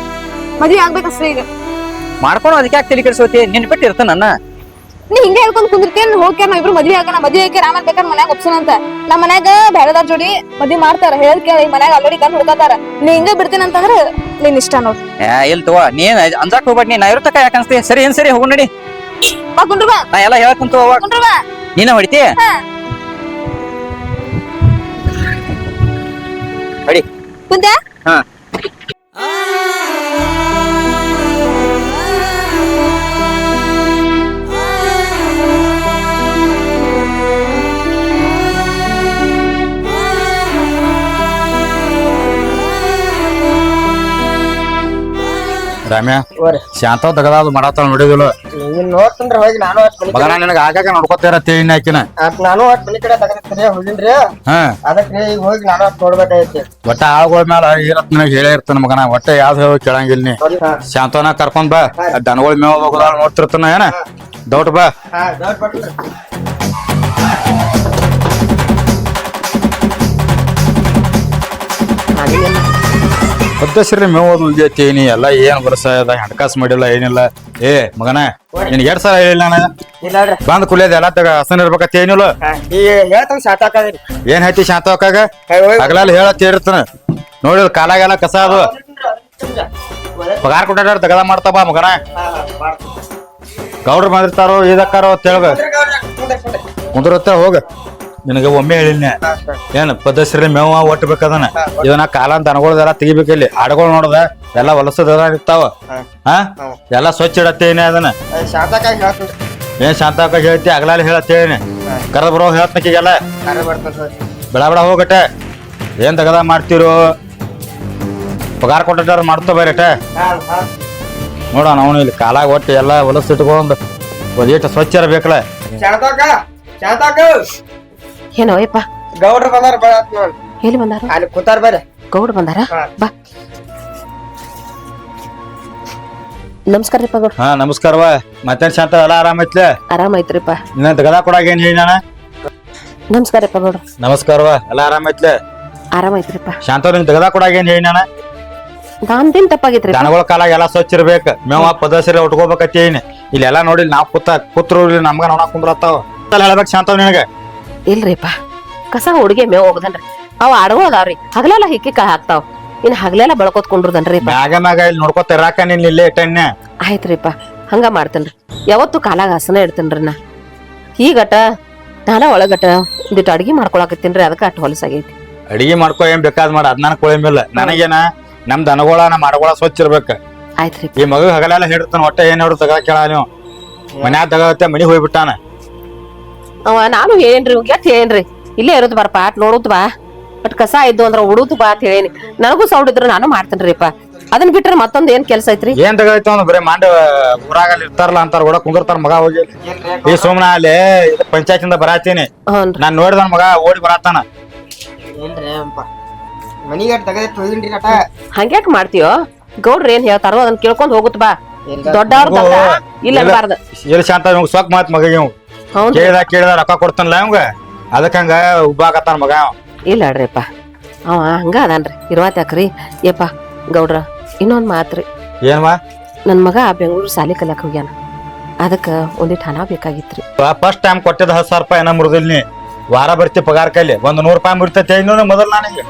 ಮದ್ವಿ ಆಗ್ಬೇಕಷ್ಟೇ ಈಗ. ಮಾಡ್ಕೊಂಡು ಅದಕ್ಕೆ ಯಾಕೆ ತಲೆ ಕೆಡಿಸೋತಿ? ನಿನ್ ಬಿಟ್ಟು ಇರ್ತ ನನ್ನ. ನೀ ಹಿಂಗ ಹೇಳ್ಕೊಂಡ್ ಕುಂದಿರ್ತೇನ್? ಹೋಗ್ಯಾರ ನಾವ್ ಇಬ್ರು ಮದ್ವಿ ಆಗೋಣ, ಮದ್ವಿ ಆಗಿ ಆಮೇಲೆ ಬೇಕಾದ್ರೆ ಮನ್ಯಾಗ ಒಪ್ಸೋಣಂತ. ನಮ್ಮ ಮನ್ಯಾಗ ಬೇರೆದಾರ ಜೋಡಿ ಮದ್ವಿ ಮಾಡ್ತಾರ, ಹೇಳದ್ ಕೇಳಿ ಮನ್ಯಾಗ ಆಲ್ರೆಡಿ ಗಂಡ ಹುಡ್ಕಾತಾರ. ನೀ ಹಿಂಗ ಬಿಡ್ತೇನೆ ಅಂತಂದ್ರ ನೀನ್ ಇಷ್ಟ ನೋಡ್. ಇಲ್ ತಗೋ, ನೀನ್ ಅಂಜಾಕ್ ಹೋಗ್ಬೇಡ. ನೀನ್ ಇರೋ ತಕ ಯಾಕೆ ಅನ್ಸ್ತಿ? ಸರಿ, ಏನ್ ಸರಿ, ಹೋಗ್ ನಡಿ. ಬಾ ಕುಂಡ್ರು ಬಾ, ನಾ ಎಲ್ಲ ಹೇಳ್ಕಂತು ಅವಾಗ ಕುಂಡ್ರು ಬಾ. ನೀನ ಹೊಡಿತಿ ಹೊಡಿ. ಕುಂತ ಹಾ ರಾಮ್ಯ, ಶಾಂತ ದಗದಾದು ಮಾಡತ್ತಾಳ ನೋಡಿದಿಲ್ಲ? ನೀನ್ ನೋಡ್ತಂದ್ರ ಹೋಗಿ ನಾನು ಮಗನ ನಿನಗ ಆಗಾಗ ನೋಡ್ಕೊತಾರ ತೇಳಿನ ಹಾಕಿನ. ನಾನು ಮನಿ ಕಡೆ ತಗದ್ರಿ ಹೋಗಿನ್ರಿ. ಹಾ, ಅದಕ್ಕೆ ಈಗ ಹೋಗಿ ನಾನು ನೋಡ್ಬೇಕಾಗೈತಿ. ಒಟ್ಟ ಆಳ್ಗಳ ಮ್ಯಾಲ ಇರತ್ ನಿನಗ ಹೇಳೇ ಇರ್ತಾನ ಮಗನ. ಒಟ್ಟ ಯಾವ್ದು ಹೇಳಿ ಕೇಳಂಗಿಲ್ಲ ನೀ. ಶಾಂತವನ ಕರ್ಕೊಂಡ್ ಬಾ, ದನಗಳ ಮೇವ ಹೋಗೋದಾಳ ನೋಡ್ತಿರ್ತಾನ ಏನ. ದೌಡ್ ಬಾ. ಪದ್ದಶ್ರೀ ಮೇವೋದು ಉಳಿದೈತಿ. ಎಲ್ಲ ಏನ್ ವರ್ಷ ಹಣಕಾಸು ಮಾಡಿಲ್ಲ, ಏನಿಲ್ಲ. ಏ ಮಗನ, ನಿನ್ 2 ಸಲ ಹೇಳಿಲ್ಲ ನಾನು ಬಂದ್ ಕುಲಿಯೋದು ಎಲ್ಲ ತಗ ಹಸನ್ ಇರ್ಬೇಕತ್ತ. ಏನಿಲ್ಲ ಹೇಳ್ತಾನ ಸಾಕಾಗದ್ರಿ. ಏನ್ ಐತಿ ಶಾಂತ ಅಕ್ಕಾಗ? ಹಗಲಲ್ಲಿ ಹೇಳತ್ ಇರ್ತಾನ ನೋಡಿಲ್. ಕಾಲಾಗೆಲ್ಲ ಕಸ ಅದು ಪಗಾರ ಕೊಟ್ಟಾರ ತಗದ ಮಾಡ್ತಾ ಬಾ ಮಗನ. ಗೌಡ್ರು ಬಂದಿರ್ತಾರೋ ಇದಕ್ಕಾರೋ ಅಂತ ಹೇಳ್ಗ ಕುಂದ್ರತ್ತ ಹೋಗ. ನಿನಗ ಒಮ್ಮೆ ಹೇಳಿನ ಏನ್ ಪದ್ದಶ್ರೀ ಮೇವ ಒಟ್ಟಬೇಕದನ. ಇದನ್ನ ಕಾಲ ದನಗಳದೆಲ್ಲ ತೆಗಿಬೇಕು. ಇಲ್ಲಿ ಆಡುಗಳು ನೋಡದ ಎಲ್ಲಾ ಹೊಲಸದ ಇರ್ತಾವ. ಹಾ, ಎಲ್ಲಾ ಸ್ವಚ್ಛ ಇಡತ್ತೇನೆ ಅದನ್ನ. ಏನ್ ಶಾಂತ ಅಕ್ಕ ಹೇಳ್ತಿ? ಅಗಲಾಲಿ ಹೇಳತ್ತೇನೆ. ಕರೆದ್ ಬರೋ ಹೇಳ್ತಕ್ಕಿಗೆಲ್ಲ ಬೆಳ ಬೆಳ ಹೋಗಟ. ಏನ್ ತಗದ ಮಾಡ್ತಿರೋ? ಪಗಾರ ಕೊಟ್ಟಾರ ಮಾಡ್ತೋ ಬೇರೆಟ. ನೋಡೋಣ ಅವನು ಇಲ್ಲಿ ಕಾಲಾಗ ಒಟ್ಟು ಎಲ್ಲಾ ಹೊಲಸ್ ಇಟ್ಕೊಂಡ್ ಒಂದೀಟ ಸ್ವಚ್ಛ ಇರಬೇಕಲ್ಲ. ಏನೋ ಯಪ್ಪ, ಗೌಡ್ರು ಬಂದಾರ ನೋಡಿ. ಎಲ್ಲಿ ಬಂದಾರ? ಅಲ್ಲಿ ಕೂತಾರ ಬರ್ರಿ. ಗೌಡ್ರು ಬಂದಾರ? ಬಾ. ನಮಸ್ಕಾರಪ್ಪ ಗೌಡ್ರ. ಹಾ ನಮಸ್ಕಾರವಾ. ಮತ್ತೇನ್ ಶಾಂತ ಎಲ್ಲ ಆರಾಮೈತ್ಲೆ? ಆರಾಮೈತ್ರಿಪ್ಪ. ಇನ್ನ ತಗದ ಕೊಡಾಗ ಏನ್ ಹೇಳಿ ನಾನ? ನಮಸ್ಕಾರಪ್ಪ ಗೌಡ್ರ. ನಮಸ್ಕಾರವಾ. ಎಲ್ಲ ಆರಾಮೈತ್ಲೆ? ಆರಾಮೈತ್ರಿಪ್ಪ. ಶಾಂತ ನಿನ್ ತಗದ ಕೊಡಾಗ ಏನ್ ಹೇಳಿ ನಾನ? ನಾನ್ದೇನ್ ತಪ್ಪಾಗೈತ್ರಿ? ದನಗಳ ಕಾಲಾಗ ಎಲ್ಲಾ ಸ್ವಚ್ಛ ಇರ್ಬೇಕು. ಮೇವ ಪದಸರಿ ಉಟ್ಕೋಬೇಕತ್ತಿ. ಏನ್ ಇಲ್ಲೆಲ್ಲಾ ನೋಡಿಲ್ ನಾವ್ ಕೂತ್ರು ನಮ್ಗ ನೋಡಕ್ ಕುಂದ್ರತ್ತಾವ. ಹೇಳ್ಬೇಕು ಶಾಂತವ್ ನಿನಗ. ಇಲ್ರಿಪ್ಪ, ಕಸ ಹುಡುಗಿ ಮೇವ್ ಹೋಗುದನ್ರಿ. ಅವ್ ಆಡುಗಳದಾವ್ರಿ, ಹಗಲೆಲ್ಲ ಹಿಕ್ಕಿ ಕಾಯಿ ಹಾಕ್ತಾವ್. ಇನ್ ಹಗಲೆಲ್ಲ ಬೆಳ್ಕೋತ್ ಕುಂಡ್ರದನ್ರಿ. ಮ್ಯಾಗ ಮ್ಯಾಗ ಇಲ್ಲಿ ನೋಡ್ಕೊತ ಇರಾಕ ನಿನ್ ಇಲ್ಲೇ ಇಟ್ಟನ್ಯ. ಆಯ್ತ್ರಿಪ್ಪ, ಹಂಗ ಮಾಡ್ತೇನ್ರಿ. ಯಾವತ್ತು ಕಾಲಾಗ ಹಸನ ಇಡ್ತೇನ್ರಿ ನಾ. ಈಗಟ ನಾನ ಒಳಗಟ ಒಂದಿಟ್ಟು ಅಡ್ಗಿ ಮಾಡ್ಕೊಳಕತ್ತೀನ್ರಿ. ಅದಕ್ಕ ಅಟ್ ಹೊಲಸಾಗೈತಿ. ಅಡಿಗೆ ಮಾಡ್ಕೊ, ಏನ್ ಬೇಕಾದ್ ಮಾಡ. ಅದ್ ನನ್ ಕೊಳಿಮಿಲ್ಲ. ನನಗೇನ ನಮ್ ದನಗಳ ನಮ್ಮ ಆಡುಗಳ ಸ್ವಚ್ಛ ಇರ್ಬೇಕ. ಆಯ್ತ್ರಿ ಈ ಮಗ ಹಗಲೆಲ್ಲ ಹೇಳಿರ್ತಾನ ಹೊಟ್ಟೆ ಏನ್ ಹೇಳು ತಗ ಕೇಳ ನೀವು ಮನ್ಯಾಗ ತಗತ್ತೆ ಮನಿ ಹೋಗ್ಬಿಟ್ಟಾನ. ಅವ ನಾನು ಹೇಳೇನ್ರಿ ಎಟ್ ಹೇಳೇನ್ರಿ ಇಲ್ಲೇ ಇರೋದು ಬರಪ್ಪ ಅಟ್ ನೋಡುದು ಬಾ ಅಟ್ ಕಸ ಇದ್ದು ಅಂದ್ರ ಉಡುದು ಬಾ ಅಂತ ಹೇಳೇನಿ. ನನಗೂ ಸೌಡ್ ಇದ್ರ ನಾನು ಮಾಡ್ತೇನ್ರಿಪ್ಪ. ಅದನ್ ಬಿಟ್ರೆ ಮತ್ತೊಂದ್ ಏನ್ ಕೆಲ್ಸ ಐತ್ರಿ? ಏನ್ ತಗೈತ ಅಂದ್ರ ಬರೀ ಮಾಂಡ ಊರಾಗ ಇರ್ತಾರಲ್ಲ ಅಂತಾರ ಕೂಡ ಕುಂದಿರ್ತಾರ ಮಗ ಹೋಗಿ. ಈ ಸುಮ್ನ ಅಲ್ಲಿ ಪಂಚಾಯತಿಂದ ಬರಾತೀನಿ ಹ್ಞೂನ್ರಿ ನಾನ್ ನೋಡಿದ ಮಗ ಓಡಿ ಬರತ್ತಾನ. ಏನ್ರಿ ಮನಿಗೆ ತೆಗೆದಿಟ್ಟು ಹೋಗಿನ್ರಿ ನಟ. ಹಂಗ್ಯಾಕ್ ಮಾಡ್ತೀಯೋ? ಗೌಡ್ರ ಏನ್ ಹೇಳ್ತಾರೋ ಅದನ್ನ ಕೇಳ್ಕೊಂಡ್ ಹೋಗುತ್ತ ಬಾ. ದೊಡ್ಡವ್ರ ಇಲ್ಲ ಅನ್ಬಾರ್ದ. ಎಲ್ಲಿ ಶಾಂತ ಇವಂಗ ಸೊಕ್ ಮಾತ್ ಮಗ ಇವ್ ಹೌದು ಕೇಳಿದ ರೊಕ್ಕ ಕೊಡ್ತಾನಲ್ಲ ಇವಂಗ ಅದಕ್ಕಂಗ ಉಬ್ಬಾಕತ್ತಾನ ಮಗ. ಇಲ್ಲ ಅಡ್ರಿಪ್ಪ ಅವ ಹಂಗ ಅದಾನ್ರಿ ಇರುವಾತ್ಯಾಕ್ರಿ. ಏಪ ಗೌಡ್ರ ಇನ್ನೊಂದ್ ಮಾತ್ರಿ. ಏನ್ವಾ? ನನ್ ಮಗ ಬೆಂಗಳೂರು ಸಾಲಿ ಕಲ್ಯಾಕ್ ಹೋಗ್ಯಾನ. ಅದಕ್ಕ ಒಂದಿಟ್ ಹಣ ಬೇಕಾಗಿತ್ರಿ. ಫಸ್ಟ್ ಟೈಮ್ ಕೊಟ್ಟಿದ್ದ 10,000 ರೂಪಾಯಿ ಏನ ಮುರಿದಿಲ್ನಿ. ವಾರ ಬರ್ತಿ ಪಗಾರ ಕೈಲಿ ಒಂದ್ 100 ರೂಪಾಯಿ ಮುರಿತೈತಿ ಇನ್ನೊಂದು ಮೊದಲ್ ನನಗೆ.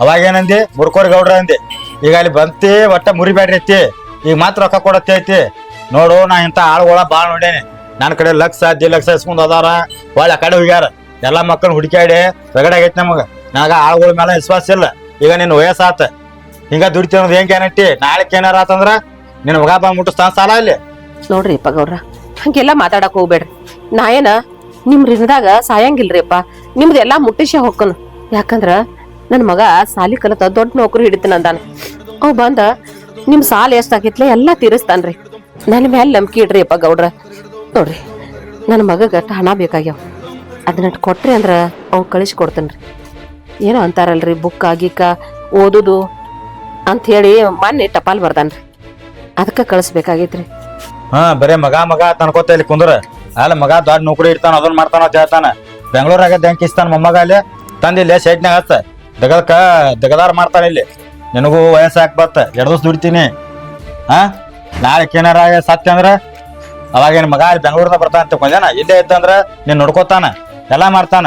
ಅವಾಗ ಏನಂದಿ ಮುರ್ಕೋರಿ ಗೌಡ್ರ ಅಂದಿ. ಈಗ ಅಲ್ಲಿ ಬಂತಿ ಒಟ್ಟ ಮುರಿಬ್ಯಾಡ್ರಿ ಐತಿ. ಈಗ ಮಾತ್ರ ರೊಕ್ಕ ಕೊಡತ್ತೆ ಐತಿ. ನೋಡು ನಾ ಇಂತ ಆಳುಗಳ ಬಾಳ್ ನೋಡೇನಿ. ನನ್ನ ಕಡೆ ಲಕ್ಷ 2 ಲಕ್ಷ ಇಸ್ಕೊಂಡ್ ಅದಾರ. ಒಳ್ಳೆ ಕಡೆ ಹೋಗ್ಯಾರ ಎಲ್ಲಾ ಮಕ್ಕಳು ಹುಡುಕ್ಯಾಡಿ ರಗಡೆ ಆಗೈತಿ ನಮಗ. ನನಗ ಆಳುಗಳ ಮೇಲೆ ವಿಶ್ವಾಸ ಇಲ್ಲ. ಈಗ ನಿನ್ ವಯಸ್ಸಾತ ಹಿಂಗ ದುಡಿತಿ ಅನ್ನೋದು ಏನ್ ಗ್ಯಾರಂಟಿ? ನಾಳೆಕ್ ಏನಾರ ಆತಂದ್ರ ನಿನ್ ಮಗ ಬಂದ್ ಮುಟ್ಟಿಸ್ತಾನ ಸಾಲ ಇಲ್ಲಿ. ನೋಡ್ರಿ ಅಪ್ಪ ಗೌಡ್ರ ಹಂಗೆಲ್ಲಾ ಮಾತಾಡಕ್ ಹೋಗ್ಬೇಡ್ರಿ. ನಾ ಏನ ನಿಮ್ ಋಣದಾಗ ಸಾಯಂಗಿಲ್ರಿ ಅಪ್ಪ. ನಿಮ್ದೆಲ್ಲಾ ಮುಟ್ಟಿಸಿ ಹೋಗ್ಕನು. ಯಾಕಂದ್ರ ನನ್ ಮಗ ಸಾಲಿ ಕಲತ ದೊಡ್ಡ ನೌಕರಿ ಹಿಡಿತಾನ ಅಂದಾನ. ಅವ್ ಬಂದ ನಿಮ್ ಸಾಲ ಎಷ್ಟಾಗಿತ್ಲೆ ಎಲ್ಲಾ ತೀರಿಸ್ತಾನ್ರಿ. ನನ್ ಮ್ಯಾಲ ನಂಬಿಕೆ ಇಡ್ರಿ ಅಪ್ಪ ಗೌಡ್ರ. ನೋಡ್ರಿ ನನ್ ಮಗಗ ಹಣ ಬೇಕಾಗ್ಯಾವ. ಅದನ್ನ ಕೊಟ್ರಿ ಅಂದ್ರ ಅವ್ ಕಳಿಸಿ ಕೊಡ್ತೇನ್ರಿ. ಏನೋ ಅಂತಾರಲ್ರಿ ಬುಕ್ ಗೀಕ ಓದುದು ಅಂತ ಹೇಳಿ ಮೊನ್ನೆ ಟಪಾಲ್ ಬರ್ದಾನ್ರಿ. ಅದಕ್ಕ ಕಳಿಸ್ಬೇಕಾಗೈತ್ರಿ. ಬರೇ ಮಗ ಮಗ ತನ್ಕೋತ ಇಲ್ಲಿ ಕುಂದ್ರ ಅಲ್ಲ ಮಗ ದೊಡ್ಡ ನೌಕರಿ ಇರ್ತಾನ ಅದನ್ನ ಮಾಡ್ತಾನ ಅಂತ ಹೇಳ್ತಾನ. ಬೆಂಗಳೂರಾಗ ಇಸ್ತಾನ ಮೊಮ್ಮಗ ಅಲ್ಲಿ ತಂದಿಲ್ಲ ಸೈಡ್ನಾಗ ಹತ್ತ ದಗದಾರ ಮಾಡ್ತಾನ ಇಲ್ಲಿ. ನಿನಗೂ ವಯಸ್ಸಾಕ್ ಬತ್ತ 2 ದಿವಸ ದುಡಿತೀನಿ. ನಾಳೆ ಏನಾರ ಸತ್ಯ ಅಂದ್ರ ಅವಾಗೇನ್ ಮಗ ಅಲ್ಲಿ ಬೆಂಗಳೂರ್ದಾಗ ಬರ್ತಾನ ತಿಳ್ಕೊಂಡೇನ. ಇಲ್ಲೇ ಇದ್ದಂದ್ರ ನೀನ್ ನೋಡ್ಕೋತಾನ ಎಲ್ಲಾ ಮಾಡ್ತಾನ.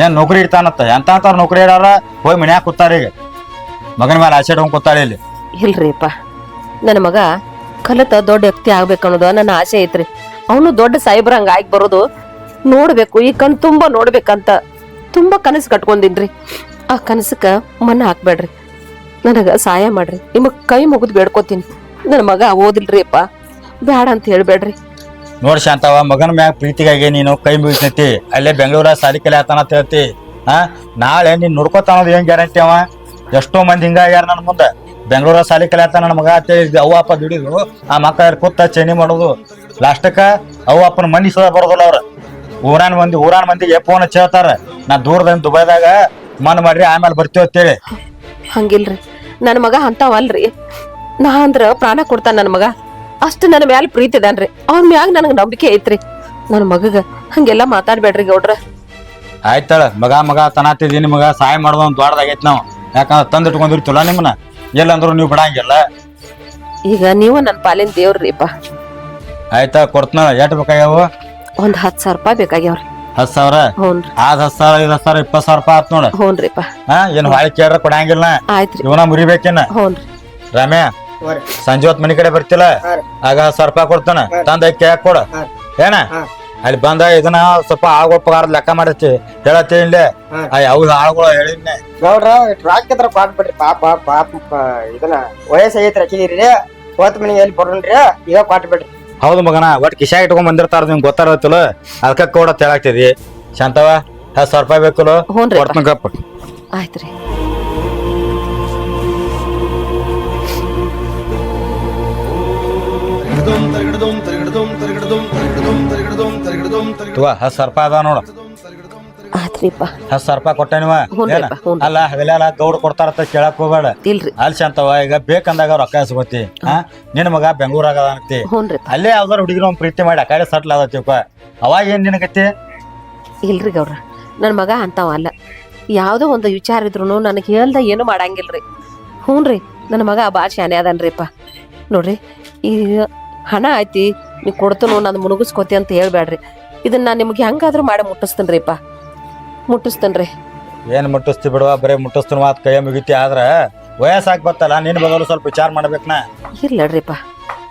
ಏನ್ ನೌಕರಿ ಇಡ್ತಾನತ್ತ ಎಂತ ಅಂತಾರ ನೌಕರಿ ಇಡಾರ ಹೋಗಿ ಮನ್ಯಾಗ ಕೂತಾರ. ಈಗ ಮಗನ ಮೇಲೆ ಆಸೆ ಇಟ್ಕೊಂಡ್ ಕೂತಾಳ ಇಲ್ಲಿ. ಇಲ್ರಿಪ್ಪ ನನ್ನ ಮಗ ಕಲಿತ ದೊಡ್ಡ ವ್ಯಕ್ತಿ ಆಗ್ಬೇಕನ್ನೋದು ನನ್ನ ಆಸೆ ಐತ್ರಿ. ಅವನು ದೊಡ್ಡ ಸಾಯಿಬ್ರ ಹಂಗ ಆಗಿ ಬರೋದು ನೋಡ್ಬೇಕು. ಈ ಕಣ್ ತುಂಬಾ ನೋಡ್ಬೇಕಂತ ತುಂಬಾ ಕನಸು ಕಟ್ಕೊಂಡಿನ್ರಿ. ಆ ಕನಸಕ್ಕ ಮನ್ನ ಹಾಕ್ಬೇಡ್ರಿ. ನನಗ ಸಹಾಯ ಮಾಡ್ರಿ. ನಿಮಗ್ ಕೈ ಮುಗಿದ್ ಬೇಡ್ಕೋತೀನಿ. ನನ್ನ ಮಗ ಓದಿಲ್ರಿ ಅಪ್ಪ ಬ್ಯಾಡ ಅಂತ ಹೇಳ್ಬೇಡ್ರಿ. ನೋಡ್ ಶಾಂತವ ಮಗನ ಮ್ಯಾಗ ಪ್ರೀತಿಗಾಗಿ ನೀನು ಕೈ ಮುಗಿತೈತಿ. ಅಲ್ಲೇ ಬೆಂಗಳೂರಾಗ ಸಾಲಿ ಕಲೆ ಆತಾನ ಅಂತ ಹೇಳ್ತಿ. ನಾಳೆ ನೀನ್ ನೋಡ್ಕೋತಾನೋದು ಏನ್ ಗ್ಯಾರಂಟಿ? ಅವ ಎಷ್ಟೋ ಮಂದಿ ಹಿಂಗಾಗ್ಯಾರ ನನ್ ಮುಂದೆ. ಬೆಂಗಳೂರಾಗ ಸಾಲಿ ಕಲೆ ಆತ ನನ್ನ ಮಗ ಅಂತ ಹೇಳಿ ಅವ್ವ ಅಪ್ಪ ದುಡಿದ್ರು. ಆ ಮಕ್ಕಳ ಕೂತ ಚೇನಿ ಮಾಡೋದು. ಲಾಸ್ಟಕ್ಕ ಅವ್ವ ಅಪ್ಪನ ಮನಿ ಸದ ಬರೋದಿಲ್ಲ ಅವ್ರ. ಊರಾನ್ ಮಂದಿಗೆ ಫೋನ್ ಹಚ್ಚಿ ಹೇಳ್ತಾರ ನಾ ದೂರದಿಂದ ದುಬೈದಾಗ ಮನ್ ಮಾಡ್ರಿ ಆಮೇಲೆ ಬರ್ತೀವಿ ಅಂತೇಳಿ. ಹಂಗಿಲ್ರಿ ನನ್ನ ಮಗ ಅಂತಾವಲ್ರಿ. ನಾ ಅಂದ್ರ ಪ್ರಾಣ ಕೊಡ್ತಾನ ನನ್ನ ಮಗ. ಅಷ್ಟು ನನ್ನ ಮ್ಯಾಲ ಪ್ರೀತಿ ಇದಾನ್ರಿ. ಅವ್ನ ಮ್ಯಾಗ ನನಗ್ ನಂಬಿಕೆ ಐತ್ರಿ. ನನ್ನ ಮಗಗ ಹಂಗೆಲ್ಲಾ ಮಾತಾಡ್ಬೇಡ್ರಿ ಗೌಡ್ರ. ಆಯ್ತಾಳ ಮಗ ಮಗ ತನಾತಿದಿ. ನಿಮಗ ಸಹಾಯ ಮಾಡೋದು ಒಂದು ದೊಡ್ಡದಾಗೈತಿ. ನಾವು ಯಾಕಂದ್ರೆ ತಂದಿಟ್ಕೊಂಡಿರ್ತಿಲ್ಲ ನಿಮ್ಮನ್ನ. ಎಲ್ಲಂದ್ರು ನೀವು ಬಿಡಂಗಿಲ್ಲ. ಈಗ ನೀವು ನನ್ನ ಪಾಲಿನ ದೇವ್ರಿಪ್ಪ. ಆಯ್ತಾ ಕೊಡ್ತನ. ಎಟ್ ಬೇಕಾಗ್ಯಾವ? ಒಂದ್ 10,000 ರೂಪಾಯಿ ಬೇಕಾಗ್ಯಾವ್ರಿ. 10,000? ಹ್ಞೂನ್ರಿ. 10,000 5,000 20,000 ರೂಪಾಯಿ ಆತ್ ನೋಡ. ಹ್ಞೂನ್ರಿಪ್ಪ. ಏನ್ ಹೊಳಿ ಕೇಳ್ರ ಕೊಡಂಗಿಲ್ಲ. ಆಯ್ತ್ರಿ. ಇವನ ಮುರಿಬೇಕೇನ? ಹ್ಞೂನ್ರಿ. ರಾಮ್ಯ ಸಂಜೆ ಹೊತ್ತು ಮನಿ ಕಡೆ ಬರ್ತಿಲ್ಲ ಆಗ 1000 ರೂಪಾಯಿ ಕೊಡ್ತಾನ. ತಂದ ಕೇಳಕ್ ಕೊಡ ಏನ. ಅಲ್ಲಿ ಬಂದ ಇದನ್ನ ಸ್ವಲ್ಪ ಆಳ್ಗಳ ಪಗಾರ ಲೆಕ್ಕ ಮಾಡತ್ತಿ ಹೇಳತ್ತಿ ಇಲ್ಲೇ. ಅವ್ರ ಆಳ್ಗಳು ಹೇಳಿದ್ನೆ ಗೌಡ್ರ ರಾಕಿದ್ರ ಕೊಟ್ಬಿಡ್ರಿ. ಪಾಪ ಪಾಪ ಇದನ್ನ ವಯಸ್ಸಾಗೈತ್ರಿ ಅಕ್ಕಿಗಿರಿ. ಹೋತ್ ಮನಿಗೆ ಎಲ್ಲಿ ಬರೋಣ್ರಿ ಈಗ ಕೊಟ್ಬಿಡ್ರಿ. ಹೌದು ಮಗನ ಒಟ್ ಕಿಶಾ ಇಟ್ಕೊಂಡ್ ಬಂದಿರ್ತಾರ. ನಿಮ್ಗೆ ಗೊತ್ತಾರತ್ತಿಲ್ಲ ಅದಕ್ಕ ಕೊಡ ಹೇಳಾಕ್ತಿದಿ. ಶಾಂತವ 10,000 ರೂಪಾಯಿ ಬೇಕಲ್ಲ? ಹ್ಞೂನ್ರಿ. ಕೊಡ್ತನ ಗಪ್ಪ. ಆಯ್ತ್ರಿ. ತುವ 10,000 ರೂಪಾಯಿ ಅದ ನೋಡ. ಆಯ್ತ್ರಿಪ್ಪ. 10,000 ರೂಪಾಯಿ ಕೊಟ್ಟ ನೀವ ಏನ? ಅಲ್ಲ ಹಗಲೆಲ್ಲ ಗೌಡ್ ಕೊಡ್ತಾರತ್ತ ಕೇಳಕ್ ಹೋಗ್ಬೇಡ. ಇಲ್ರಿ. ಅಲ್ಲಿ ಶಾಂತವ ಈಗ ಬೇಕಂದಾಗ ರೊಕ್ಕ ಸಿಗೋತಿ. ನಿನ್ ಮಗ ಬೆಂಗಳೂರಾಗ ಅದಾನತಿ. ಹ್ಞೂನ್ರಿ. ಅಲ್ಲೇ ಯಾವ್ದಾರ ಹುಡುಗಿನ ಒಂದ್ ಪ್ರೀತಿ ಮಾಡಿ ಆ ಕಡೆ ಸಟ್ಲ್ ಆದತಿಪ್ಪ. ಅವಾಗ ಏನ್ ನಿನಗತಿ? ಇಲ್ರಿ ಗೌಡ್ರ ನನ್ ಮಗ ಅಂತಾವ ಅಲ್ಲ. ಯಾವ್ದೋ ಒಂದು ವಿಚಾರ ಇದ್ರು ನನಗೆ ಹೇಳ್ದ ಏನು ಮಾಡಂಗಿಲ್ರಿ. ಹ್ಞೂನ್ರಿ ನನ್ನ ಮಗ ಭಾಳ ಶಾನೆ ಅದನ್ರಿಪ್ಪ. ನೋಡ್ರಿ ಈ ಹಣ ಐತಿ ನೀವು ಕೊಡ್ತನು ನಾನು ಮುಣಗಿಸ್ಕೋತಿ ಅಂತ ಹೇಳ್ಬೇಡ್ರಿ. ಇದನ್ನ ನಾ ನಿಮ್ಗೆ ಹೆಂಗಾದ್ರೂ ಮಾಡಿ ಮುಟ್ಟಿಸ್ತೇನ್ರಿಪ್ಪ. ಮುಟ್ಟಿಸ್ತೇನ್ರಿ. ಏನ್ ಮುಟ್ಟಿಸ್ತಿ ಬಿಡುವ ಬರೀ ಮುಟ್ಟಿಸ್ತಾನ ಮಾತ್ ಕೈಯ ಮುಗಿತಿ. ಆದ್ರ ವಯಸ್ಸಾಗಿ ಬರ್ತಲ್ಲ ನಿನ್ ಬದಲು ಸ್ವಲ್ಪ ವಿಚಾರ ಮಾಡ್ಬೇಕನ. ಇರ್ಲಡ್ರಿಪ್ಪ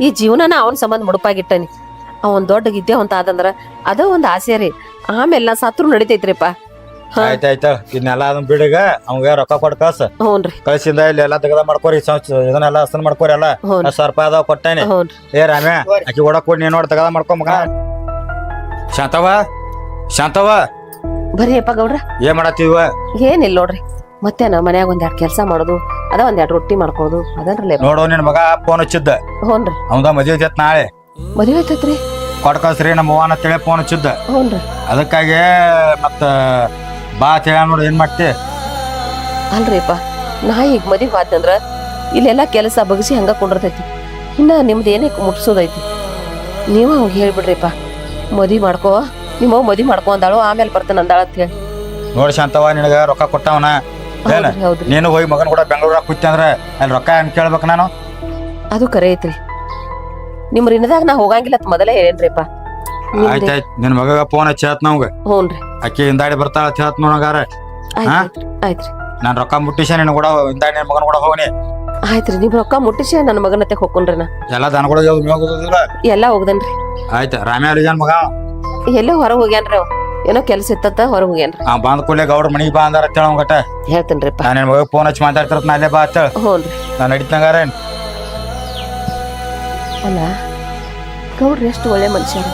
ಈ ಜೀವನನ ಅವನ ಸಂಬಂಧ ಮುಡುಪಾಗಿಟ್ಟನಿ. ಅವನ್ ದೊಡ್ಡ ಗಿದ್ದೆ ಅಂತ ಆದಂದ್ರ ಅದ ಒಂದ್ ಆಸೆ ರೀ. ಆಮೇಲೆ ನಾ ಸತ್ರು ನಡಿತೈತ್ರಿಪ್ಪ. ಆಯ್ತಾಯ್ತ ಇದನ್ನೆಲ್ಲ ಅದನ್ನ ಬಿಡಿಗ ಅವಂಗ ರೊಕ್ಕ ಕೊಟ್ಟು ಹ್ಞೂನ್ರಿ ಕಳ್ಸಿಂದ ಇಲ್ಲಿ ಎಲ್ಲ ತೆಗದ ಮಾಡ್ಕೋರಿ ಇದನ್ನೆಲ್ಲ ಹಸನ್ ಮಾಡ್ಕೋರಿ ಎಲ್ಲ ಹ್ಞೂ 10,000 ರೂಪಾಯಿ ಅದಾವ ಕೊಟ್ಟೇನಿ. ಹ್ಞೂನ್ರಿ ಏ ರಾಮ್ಯ ಆಕಿ ಓಡಕ್ ಕೊಡ್ ನೀನ್ ನೋಡಿ ತೆಗದ ಮಾಡ್ಕೊ ಮಗ. ಶಾಂತವ ಬರ್ರಿ ಅಪ್ಪ ಗೌಡ್ರ. ಏನ್ ಮಾಡತ್ತೀವ? ಏನಿಲ್ಲ ನೋಡ್ರಿ, ಮತ್ತೇನ ಮನ್ಯಾಗ ಒಂದೆರಡು ಕೆಲಸ ಮಾಡೋದು ಅದ, ಒಂದೆರಡು ರೊಟ್ಟಿ ಮಾಡ್ಕೋದು ಅದನ್ರಲ್ಲೇ. ನೋಡು ನಿನ್ ಮಗ ಫೋನ್ ಹಚ್ಚಿದ್ದ, ಹ್ಞೂನ್ರಿ ಅವಂದ ಮದ್ವೆ ಐತಿ ನಾಳೆ, ಮದುವೆ ಐತತ್ರಿ. ಕೊಟ್ ಕಳ್ಸ್ರಿ ನಮ್ಮ ಅವ್ವನ ಅಂತೇಳಿ ಫೋನ್ ಹಚ್ಚಿದ್ದ. ಹ್ಞೂನ್ರಿ ಅದಕ್ಕಾಗಿ ಮತ್ತ ಬಾ ಅಂತೇಳ ನೋಡಿ ಏನ್ ಮಾಡ್ತಿ. ಅಲ್ರಿ ಅಪ್ಪ, ನಾ ಈಗ ಮದುವೆ ಆದ್ನಂದ್ರ ಇಲ್ಲೆಲ್ಲ ಕೆಲಸ ಬಗ್ಸಿ ಹಂಗ ಕುಂಡಿರ್ತೈತಿ. ಇನ್ನ ನಿಮ್ದು ಏನೇ ಮುಟ್ಸೋದೈತಿ. ನೀವ ಅವ್ಗೆ ಹೇಳ್ಬಿಡ್ರಿಪ್ಪ, ಮದುವೆ ಮಾಡ್ಕೋ, ನಿಮ್ಮವ್ ಮದುವೆ ಮಾಡ್ಕೊ ಅಂದಾಳು, ಆಮೇಲೆ ಬರ್ತಾನೆ ಅಂದಾಳ ಅಂತ ಹೇಳಿ. ನೋಡಿ ಶಾಂತವ ನಿನಗ ರೊಕ್ಕ ಕೊಟ್ಟವನ ಏನ, ಹೌದ್ರಿ ಹೌದ್ರಿ, ನೀನು ಹೋಗಿ ಮಗನ್ ಕೂಡ ಬೆಂಗಳೂರಾಗ ಕೂತಿ ಅಂದ್ರ ಅಲ್ಲಿ ರೊಕ್ಕ ಏನ್ ಕೇಳ್ಬೇಕು ನಾನು? ಅದು ಕರೆ ಐತ್ರಿ. ನಿಮ್ ಋಣದಾಗ ನಾ ಹೋಗಂಗಿಲ್ಲ ಅಂತ ಮೊದಲೇ ಹೇಳೇನ್ರಿಪ್ಪ. ಆಯ್ತಾಯ್ತು, ನಿನ್ ಮಗ ಫೋನ್ ಹಚ್ಚಿ ಹೇಳ್ತ ನಮ್ಗ, ಹ್ಞೂನ್ರಿ ಅಕ್ಕಿ ಹಿಂದಾಡಿ ಬರ್ತಾಳ ಅಂತ ಹೇಳ್ತ ನೋಡಂಗಾರ. ಆಯ್ತ್ರಿ ಆಯ್ತ್ರಿ ನಾನ್ ರೊಕ್ಕ ಮುಟ್ಟಿಸ ನಿನ್ ಕೂಡ ಹಿಂದಾಡಿ ನಿನ್ ಮಗನ್ ಕೂಡ ಹೋಗ್ನಿ. ಆಯ್ತ್ರಿ, ನಿಮ್ ರೊಕ್ಕ ಮುಟ್ಟಿಸಿ ನನ್ನ ಮಗನತ್ತೆ ಹೋಗ್ಕೊಂಡ್ರಿ ನಾ ಎಲ್ಲಾ ದನಗಳು ಹೋಗುದಿಲ್ಲ. ಎಲ್ಲಾ ಹೋಗ್ದನ್ರಿ. ಆಯ್ತ ರಾಮ್ಯ ಅಲ್ಲಿ ಮಗ ಎಲ್ಲೋ ಹೊರಗೆ ಹೋಗ್ಯಾನ್ರಿ, ಅವ್ ಏನೋ ಕೆಲಸ ಇತ್ತ ಹೊರಗೆ ಹೋಗ್ಯಾನ್ರಿ. ಬಂದ ಕೂಡಲೇ ಗೌಡ್ರ ಮನಿಗೆ ಬಾ ಅಂದಾರ ಅಂತೇಳ ಗಟ ಹೇಳ್ತೇನ್ರಿಪ್ಪ. ನಾನು ನಿನ್ ಮಗ ಫೋನ್ ಹಚ್ಚಿ ಮಾತಾಡ್ತಿರತ್ ನಾ ಅಲ್ಲೇ ಬಾ ಅಂತೇಳ. ಹ್ಞೂನ್ರಿ ನಾನ್ ನಡೀತಂಗಾರ. ಅಲ್ಲ ಗೌಡ್ರು ಎಷ್ಟು ಒಳ್ಳೆ ಮನುಷ್ಯರು.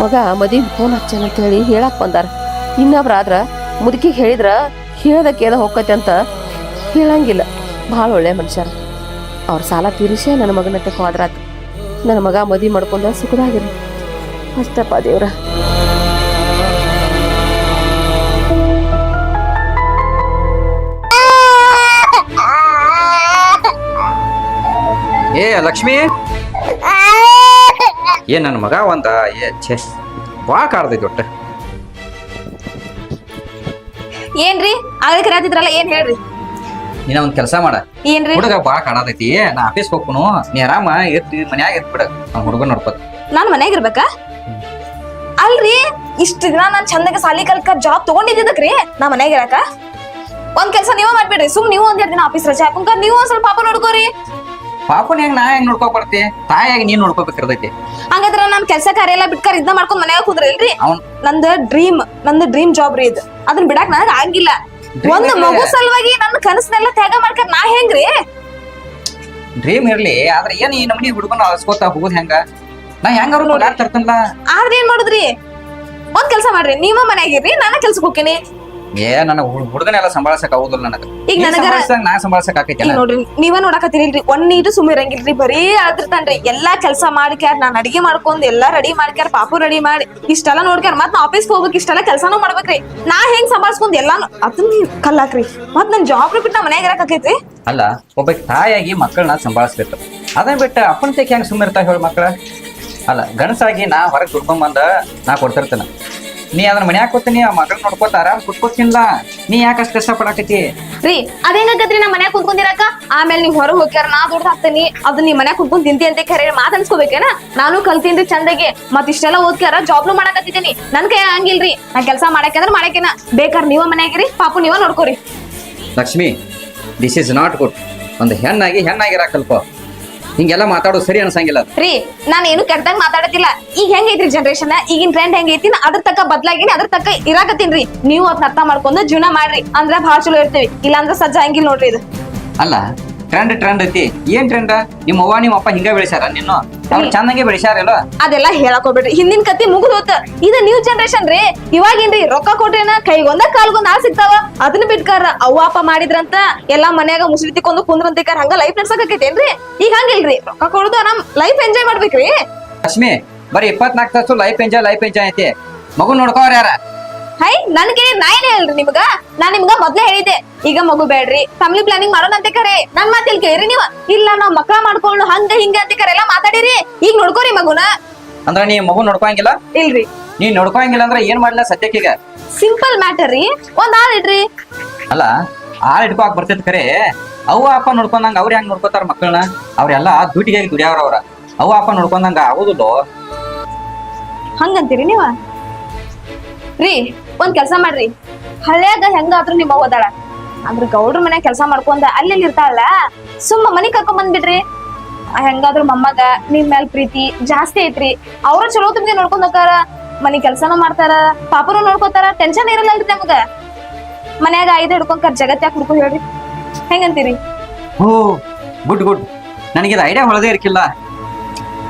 ಮಗ ಮದುವೆ ಫೋನ್ ಹಚ್ಚೇನ ಅಂತ ಹೇಳಿ ಹೇಳಕ್ ಬಂದಾರ. ಇನ್ನೊಬ್ರ ಆದ್ರ ಮುದುಕಿಗೆ ಹೇಳಿದ್ರ ಹೇಳ್ದಕ್ಕೆ ಏದ ಹೋಗತ್ತೆ ಅಂತ ಹೇಳಂಗಿಲ್ಲ. ಭಾಳ ಒಳ್ಳೆ ಮನುಷ್ಯರು. ಅವ್ರ ಸಾಲ ತೀರಿಸೇ ನನ್ನ ಮಗನತ್ತೆ ಹೋದ್ರಾತ. ನನ್ನ ಮಗ ಮದುವೆ ಮಾಡ್ಕೊಂಡ ಸುಖದಾಗಿರ್ಲಿ ಅಷ್ಟಪ್ಪ ದೇವ್ರ. ಏ ಲಕ್ಷ್ಮಿ, ಏನ್ ನನ್ನ ಮಗ ಒಂದ ಛೇ ಭಾಳ ಕಾಡ್ದೈತಿ ಒಟ್ಟ. ಏನ್ರಿ ಆಗಲೇ ಕರೆಯತ್ತಿದ್ರಲ್ಲ, ಏನ್ ಹೇಳ್ರಿ? ನೀನ ಒಂದ್ ಕೆಲಸ ಮಾಡ, ಏನ್ರಿ? ಹುಡುಗ ಭಾಳ ಕಾಡತೈತಿ, ನಾ ಆಫೀಸ್ ಹೋಗ್ಕೊನು, ನೀ ಆರಾಮ ಇರ್ತಿ ಮನ್ಯಾಗ ಇರ್ತ್ ಬಿಡ, ಅವ್ನ ಹುಡುಗ ನೋಡ್ಕೊತ. ನಾನ್ ಮನ್ಯಾಗ ಇರ್ಬೇಕಾ? ಅಲ್ರಿ ಇಷ್ಟ ದಿನ ನಾನ್ ಚಂದಾಗ ಸಾಲಿ ಕಲ್ಕ ಜಾಬ್ ತಗೊಂಡಿದ್ದಕ್ರಿ ನಾ ಮನ್ಯಾಗ ಇರಾಕ? ಒಂದ್ ಕೆಲ್ಸ ನೀವ ಮಾಡ್ಬಿಡ್ರಿ, ಸುಮ್ ನೀವು ಒಂದೆರಡು ದಿನ ಆಫೀಸ್ ರಜೆ ಹಾಕೊಂಡ್ ನೀವು ಒಂದ್ ಸ್ವಲ್ಪ ಪಾಪ ನೋಡ್ಕೋರಿ. ಪಾಪನ ಹೆಂಗ್ ನಾ ಹೆಂಗ್ ನೋಡ್ಕೊ ಬರ್ತಿ, ತಾಯಿಯಾಗಿ ನೀನ್ ನೋಡ್ಕೋಬೇಕಿರ್ತೈತಿ. ಹಂಗಾದ್ರ ನಾನ್ ಕೆಲ್ಸ ಕಾರ್ಯ ಎಲ್ಲ ಬಿಟ್ಕಾರ ಇದನ್ನ ಮಾಡ್ಕೊಂಡ್ ಮನ್ಯಾಗ ಕುಂದ್ರಲ್ರಿ? ಅವ್ನ್ ನಂದು ಡ್ರೀಮ್ ಜಾಬ್ ರೀ ಇದು, ಅದನ್ನ ಬಿಡಾಕ್ ನನಗ ಆಗಿಲ್ಲ. ಒಂದ್ ಮಗು ಸಲುವಾಗಿ ನನ್ನ ಕನಸನ್ನೆಲ್ಲ ತ್ಯಾಗ ಮಾಡ್ಕ ನಾ ಹೆಂಗ್ರಿ? ಡ್ರೀಮ್ ಇರ್ಲಿ, ಆದ್ರೆ ಏನ್ ಈ ನಮ್ನಿ ಹುಡುಗನ ಅಳ್ಸ್ಕೋತ ಹೋಗುದ್ ಹೆಂಗ? ನಾ ಹೆಂಗಾರು ನೋಡಿ ತರ್ತನ್ಲ. ಆದ್ರೆ ಏನ್ ಮಾಡುದ್ರಿ? ಒಂದ್ ಕೆಲ್ಸ ಮಾಡ್ರಿ, ನೀವ ಮನ್ಯಾಗಿರ್ರಿ, ನಾನ ಕೆಲ್ಸಕ್ಕೆ ಹೋಗ್ತೀನಿ. ಏ ನನ್ನ ಹುಡುಗನೆಲ್ಲ ಸಂಭಾಳ್ಸಕ್ ಆಗುದಿಲ್ಲ ನನಗ. ಈಗ ನನಗ ನಾ ಸಂಭಾಳ್ಸಕ್ ಆಕೈತಿ. ಈಗ ನೋಡ್ರಿ, ನೀವ ನೋಡಕತ್ತೀರಿಲ್ರಿ, ಒಂದ್ ನೀಟು ಸುಮ್ಮನೆ ಇರಂಗಿಲ್ರಿ, ಬರೀ ಅಳ್ತಿರ್ತಾನ್ರಿ. ಎಲ್ಲಾ ಕೆಲ್ಸ ಮಾಡ್ಕ್ಯಾರ, ನಾನ್ ಅಡಿಗೆ ಮಾಡ್ಕೊಂಡ್ ಎಲ್ಲಾ ರೆಡಿ ಮಾಡ್ಕ್ಯಾರ, ಪಾಪು ರೆಡಿ ಮಾಡಿ ಇಷ್ಟೆಲ್ಲಾ ನೋಡ್ಕ್ಯಾರ. ಮತ್ ನಾ ಆಫೀಸ್ಗೆ ಹೋಗ್ಬೇಕು, ಇಷ್ಟೆಲ್ಲಾ ಕೆಲ್ಸಾನು ಮಾಡ್ಬೇಕ್ರಿ. ನಾ ಹೆಂಗ್ ಸಂಭಾಳ್ಸ್ಕೊಂಡ್ ಎಲ್ಲಾನು ಅದನ್ನ ಕಲ್ಲಾಕ್ರಿ. ಮತ್ ನನ್ ಜಾಬ್ ಬಿಟ್ಟು ನಾ ಮನ್ಯಾಗ ಇರಕಾಕೈತ್ರಿ. ಅಲ್ಲ, ಒಬ್ಬ ತಾಯಿಯಾಗಿ ಮಕ್ಕಳನ್ನ ಸಂಭಾಳಿಸ್ಬೇಕು. ಅದನ್ನ ಬಿಟ್ಟು ಅಪ್ಪನ ತೆಗಿ ಹೆಂಗ್ ಸುಮ್ಮನೆ ಇರ್ತಾವ ಹೇಳಿ ಮಕ್ಕಳ? ಅಲ್ಲ, ಗಣಸಾಗಿ ನಾ ಹೊರಗೆ ದುಡ್ಕೊಂಬಂದ ನಾ ಕೊಡ್ತಿರ್ತೇನೆ, ನೀ ಅದನ್ನ ಮನ್ಯಾಗ ಕೂತೀನಿ, ಆ ಮಗಳನ್ನ ನೋಡ್ಕೋತ ಆರಾಮ್ ಕುತ್ಕೋತಿನ್ಲ. ನೀ ಯಾಕಷ್ಟು ಕಷ್ಟ ಪಡಾಕತಿ ರೀ? ಅದೇನಾಗತ್ರಿ, ನಾ ಮನ್ಯಾಗ ಕುಂತ್ಕೊಂಡಿರಾಕ? ಆಮೇಲೆ ನೀವ್ ಹೊರಗೆ ಹೋಗ್ಯಾರ, ನಾ ದುಡ್ಡು ಹಾಕ್ತೇನಿ, ಅದನ್ನ ನೀ ಮನ್ಯಾಗ ಕುಂತ್ಕೊಂಡ್ ತಿಂತಿ ಅಂತ ಕರೆ ಮಾತ್ ಅನ್ಸ್ಕೋಬೇಕೇನ? ನಾನು ಕಲ್ತೀನಿ ಚಂದಾಗಿ, ಮತ್ ಇಷ್ಟೆಲ್ಲ ಓದ್ಕ್ಯಾರ, ಜಾಬ್ನು ಮಾಡಕತ್ತಿದ್ದೀನಿ. ನನ್ ಕೈ ಹಂಗಿಲ್ರಿ, ನಾ ಕೆಲ್ಸ ಮಾಡಕಂದ್ರ ಮಾಡಕೇನ. ಬೇಕಾರ್ ನೀವ ಮನ್ಯಾಗಿರಿ, ಪಾಪು ನೀವ ನೋಡ್ಕೋರಿ. Lakshmi, this is not good. ಒಂದು ಹೆಣ್ಣಾಗಿರ ಕಲ್ಪ, ಹಿಂಗೆಲ್ಲ ಮಾತಾಡೋದು ಸರಿ ಅನ್ಸಂಗಿಲ್ಲ ರೀ. ನಾನ್ ಏನು ಕೆಟ್ಟದಾಗ ಮಾತಾಡತಿಲ್ಲ. ಈಗ ಹೆಂಗೈತ್ರಿ ಜನರೇಷನ್, ಈಗಿನ ಟ್ರೆಂಡ್ ಹೆಂಗೈತಿ, ಅದ್ರ ತಕ್ಕ ಬದ್ಲಾಗಿನಿ, ಅದ್ರ ತಕ್ಕ ಇರಾಕತ್ತೀನ್ರಿ. ನೀವು ಅದನ್ನ ಅರ್ಥ ಮಾಡ್ಕೊಂಡು ಜೀವನ ಮಾಡ್ರಿ, ಅಂದ್ರ ಭಾಳ ಚಲೋ ಇರ್ತೀವಿ. ಇಲ್ಲಾಂದ್ರ ಸಜ್ಜ ಹಂಗಿಲ್ ನೋಡ್ರಿ ಇದು. ಅಲ್ಲ, ಟ್ರೆಂಡ್ ಐತಿ. ಏನ್ ಟ್ರೆಂಡ್? ನಿಮ್ಮ ಅವ್ವ ನಿಮ್ಮ ಅಪ್ಪ ಹಿಂಗ ಬೆಳೆಸ್ಯಾರ, ನಿನ್ನು ಅವ್ರು ಚಂದಂಗೆ ಬೆಳೆಸ್ಯಾರಲ್ಲ. ಅದೆಲ್ಲ ಹೇಳಕ್ ಹೋಗ್ಬೇಡ್ರಿ, ಹಿಂದಿನ ಕತ್ತಿ ಮುಗಿದ್ ಹೋತ. ಇದು ನ್ಯೂ ಜನರೇಷನ್ ರೀ. ಇವಾಗಿನ್ರಿ ರೊಕ್ಕ ಕೊಟ್ರೇನ ಕೈಗೊಂದ ಕಾಲ್ಗೊಂದ ಆಳ್ ಸಿಗ್ತಾವ, ಅದನ್ನ ಬಿಟ್ಕಾರ. ಅವ್ವ ಅಪ್ಪ ಮಾಡಿದ್ರಂತ ಎಲ್ಲಾ ಮನ್ಯಾಗ ಮುಸ್ರಿ ತಿಕ್ಕೊಂಡು ಕುಂದ್ರಂತಿಕಾರ, ಹಂಗ ಲೈಫ್ ನಡ್ಸಕೈತೇನ್ರಿ? ಈಗ ಹಂಗಿಲ್ರಿ, ರೊಕ್ಕ ಕೊಡುದು ಆರಾಮ್ ಲೈಫ್ ಎಂಜಾಯ್ ಮಾಡ್ಬೇಕ್ರಿ. ಲಕ್ಷ್ಮಿ, ಬರೀ 24 ತಾಸು ಲೈಫ್ ಎಂಜಾಯ್ ಐತಿ. ಮಗು ನೋಡ್ಕೋರ ಯಾರ? ಹೈ, ನನ್ಗೆ ನಾ ಏನ್ ಹೇಳ್ರಿ ನಿಮ್ಗ? ನಾನ್ ನಿಮ್ಗ ಮೊದ್ಲೇ ಹೇಳಿದ್ದೆ, ಈಗ ಮಗು ಬೇಡ್ರಿ, ಫ್ಯಾಮಿಲಿ ಪ್ಲಾನಿಂಗ್ ಮಾಡೋಣ ಅಂತ ಕರೆ. ನನ್ ಮಾತಿಲ್ ಕೇಳ್ರಿ ನೀವ. ಇಲ್ಲ ನಾವ್ ಮಕ್ಳ ಮಾಡ್ಕೊಂಡು ಹಂಗ ಹಿಂಗ ಅಂತ ಕರೆ ಎಲ್ಲ ಮಾತಾಡಿರಿ. ಈಗ ನೋಡ್ಕೋರಿ ಮಗುನ. ಅಂದ್ರ ನೀ ಮಗು ನೋಡ್ಕೋಂಗಿಲ್ಲ? ಇಲ್ರಿ. ನೀ ನೋಡ್ಕೋಂಗಿಲ್ಲ ಅಂದ್ರ ಏನ್ ಮಾಡ್ಲ ಸದ್ಯಕ್ಕೀಗ? ಸಿಂಪಲ್ ಮ್ಯಾಟರ್ ರೀ, ಒಂದ್ ಆಳ್ ಇಡ್ರಿ. ಅಲ್ಲ, ಆಳ್ ಹಿಡ್ಕೋಕ್ ಬರ್ತೈತಿ ಖರೆ, ಅವ್ವ ಅಪ್ಪ ನೋಡ್ಕೊಂಡಂಗ ಅವ್ರ ಹೆಂಗ್ ನೋಡ್ಕೋತಾರ ಮಕ್ಕಳನ್ನ? ಅವ್ರೆಲ್ಲಾ ದುಡ್ಡಿಗೆ ದುಡಿಯವ್ರ. ಅವ್ವ ಅಪ್ಪ ನೋಡ್ಕೊಂಡಂಗ ಆಗುದಿಲ್ಲ. ಹಂಗಂತೀರಿ ನೀವ? ರೀ, ಒಂದ್ ಕೆಲ್ಸ ಮಾಡ್ರಿ, ಹಳ್ಳ್ಯಾಗ ಹೆಂಗಾದ್ರು ನಿಮ್ಮ ಓದಾಳ, ಅಂದ್ರ ಗೌಡ್ರ ಮನ್ಯಾಗ ಕೆಲ್ಸ ಮಾಡ್ಕೊಂಡ ಅಲ್ಲಿ ಇರ್ತಾಳಲ್ಲ, ಸುಮ್ಮ ಮನಿ ಕರ್ಕೊಂಡ್ ಬಂದ್ಬಿಡ್ರಿ. ಹೆಂಗಾದ್ರು ಮೊಮ್ಮಗ ನಿಮ್ ಮ್ಯಾಲ್ ಪ್ರೀತಿ ಜಾಸ್ತಿ ಐತ್ರಿ. ಅವ್ರ ಚಲೋ ತುಂಬಿಗೆ ನೋಡ್ಕೊಂಡ್ ಹೋಗಾರ. ಮನಿ ಕೆಲ್ಸಾನು ಮಾಡ್ತಾರ ಪಾಪನು ನೋಡ್ಕೋತಾರ ಟೆನ್ಷನ್ ಇರಲ್ಲಲ್ರಿ ನಮಗ ಮನ್ಯಾಗ ಐದ್ ಹಿಡ್ಕೊಂಡ್ ಜಗತ್ ಯಾಕೆ ಹುಡ್ಕೊ ಹೇಳ್ರಿ ಹೆಂಗಂತೀರಿ ಓ ಗುಡ್ ಗುಡ್ ನನಗೆ ಇದು ಐಡಿಯಾ ಹೊಳದೇ ಇರ್ಕಿಲ್ಲ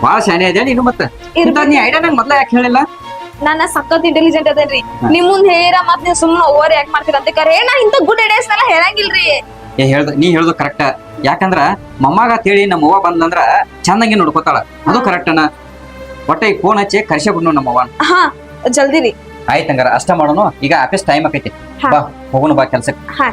ಭಾಳ ಶಾನೆ ಇದೆ ನೀನು ಮತ್ತೆ ನೀ ಐಡಿಯಾ ನಂಗೆ ಮೊದ್ಲ ಯಾಕೆ ಹೇಳಿಲ್ಲ ನಾನ ಸಖತ್ ಇಂಟೆಲಿಜೆಂಟ್ ಅದೇನ್ರಿ ನಿಮ್ ಮುಂದ್ ಹೇಳ ಮತ್ ನೀವ್ ಸುಮ್ನೆ ಓವರ್ ಯಾಕೆ ಮಾಡ್ತೀರ ಅಂತ ಕರೆ ನಾ ಇಂತ ಗುಡ್ ಐಡಿಯಾಸ್ನೆಲ್ಲ ಹೇಳಂಗಿಲ್ರಿ ನೀ ಹೇಳ್ದು ಕರೆಕ್ಟ್ ಯಾಕಂದ್ರ ಮೊಮ್ಮಗ ಅಂತೇಳಿ ನಮ್ಮ ಅವ್ವ ಬಂದಂದ್ರ ಚಂದಂಗೆ ನೋಡ್ಕೋತಾಳ ಅದು ಕರೆಕ್ಟನ ಒಟ್ಟ ಈ ಫೋನ್ ಹಚ್ಚಿ ಕರ್ಸೇ ಬಿಡ್ನು ನಮ್ಮ ಅವ್ವ ಹಾ ಜಲ್ದಿ ರೀ ಆಯ್ತು ಹಂಗಾರ ಅಷ್ಟ ಮಾಡೋಣ ಈಗ ಆಫೀಸ್ ಟೈಮ್ ಆಕೈತಿ ಹಾ. ಬಾ ಹೋಗೋಣ ಬಾ ಕೆಲ್ಸಕ್ಕೆ ಹಾ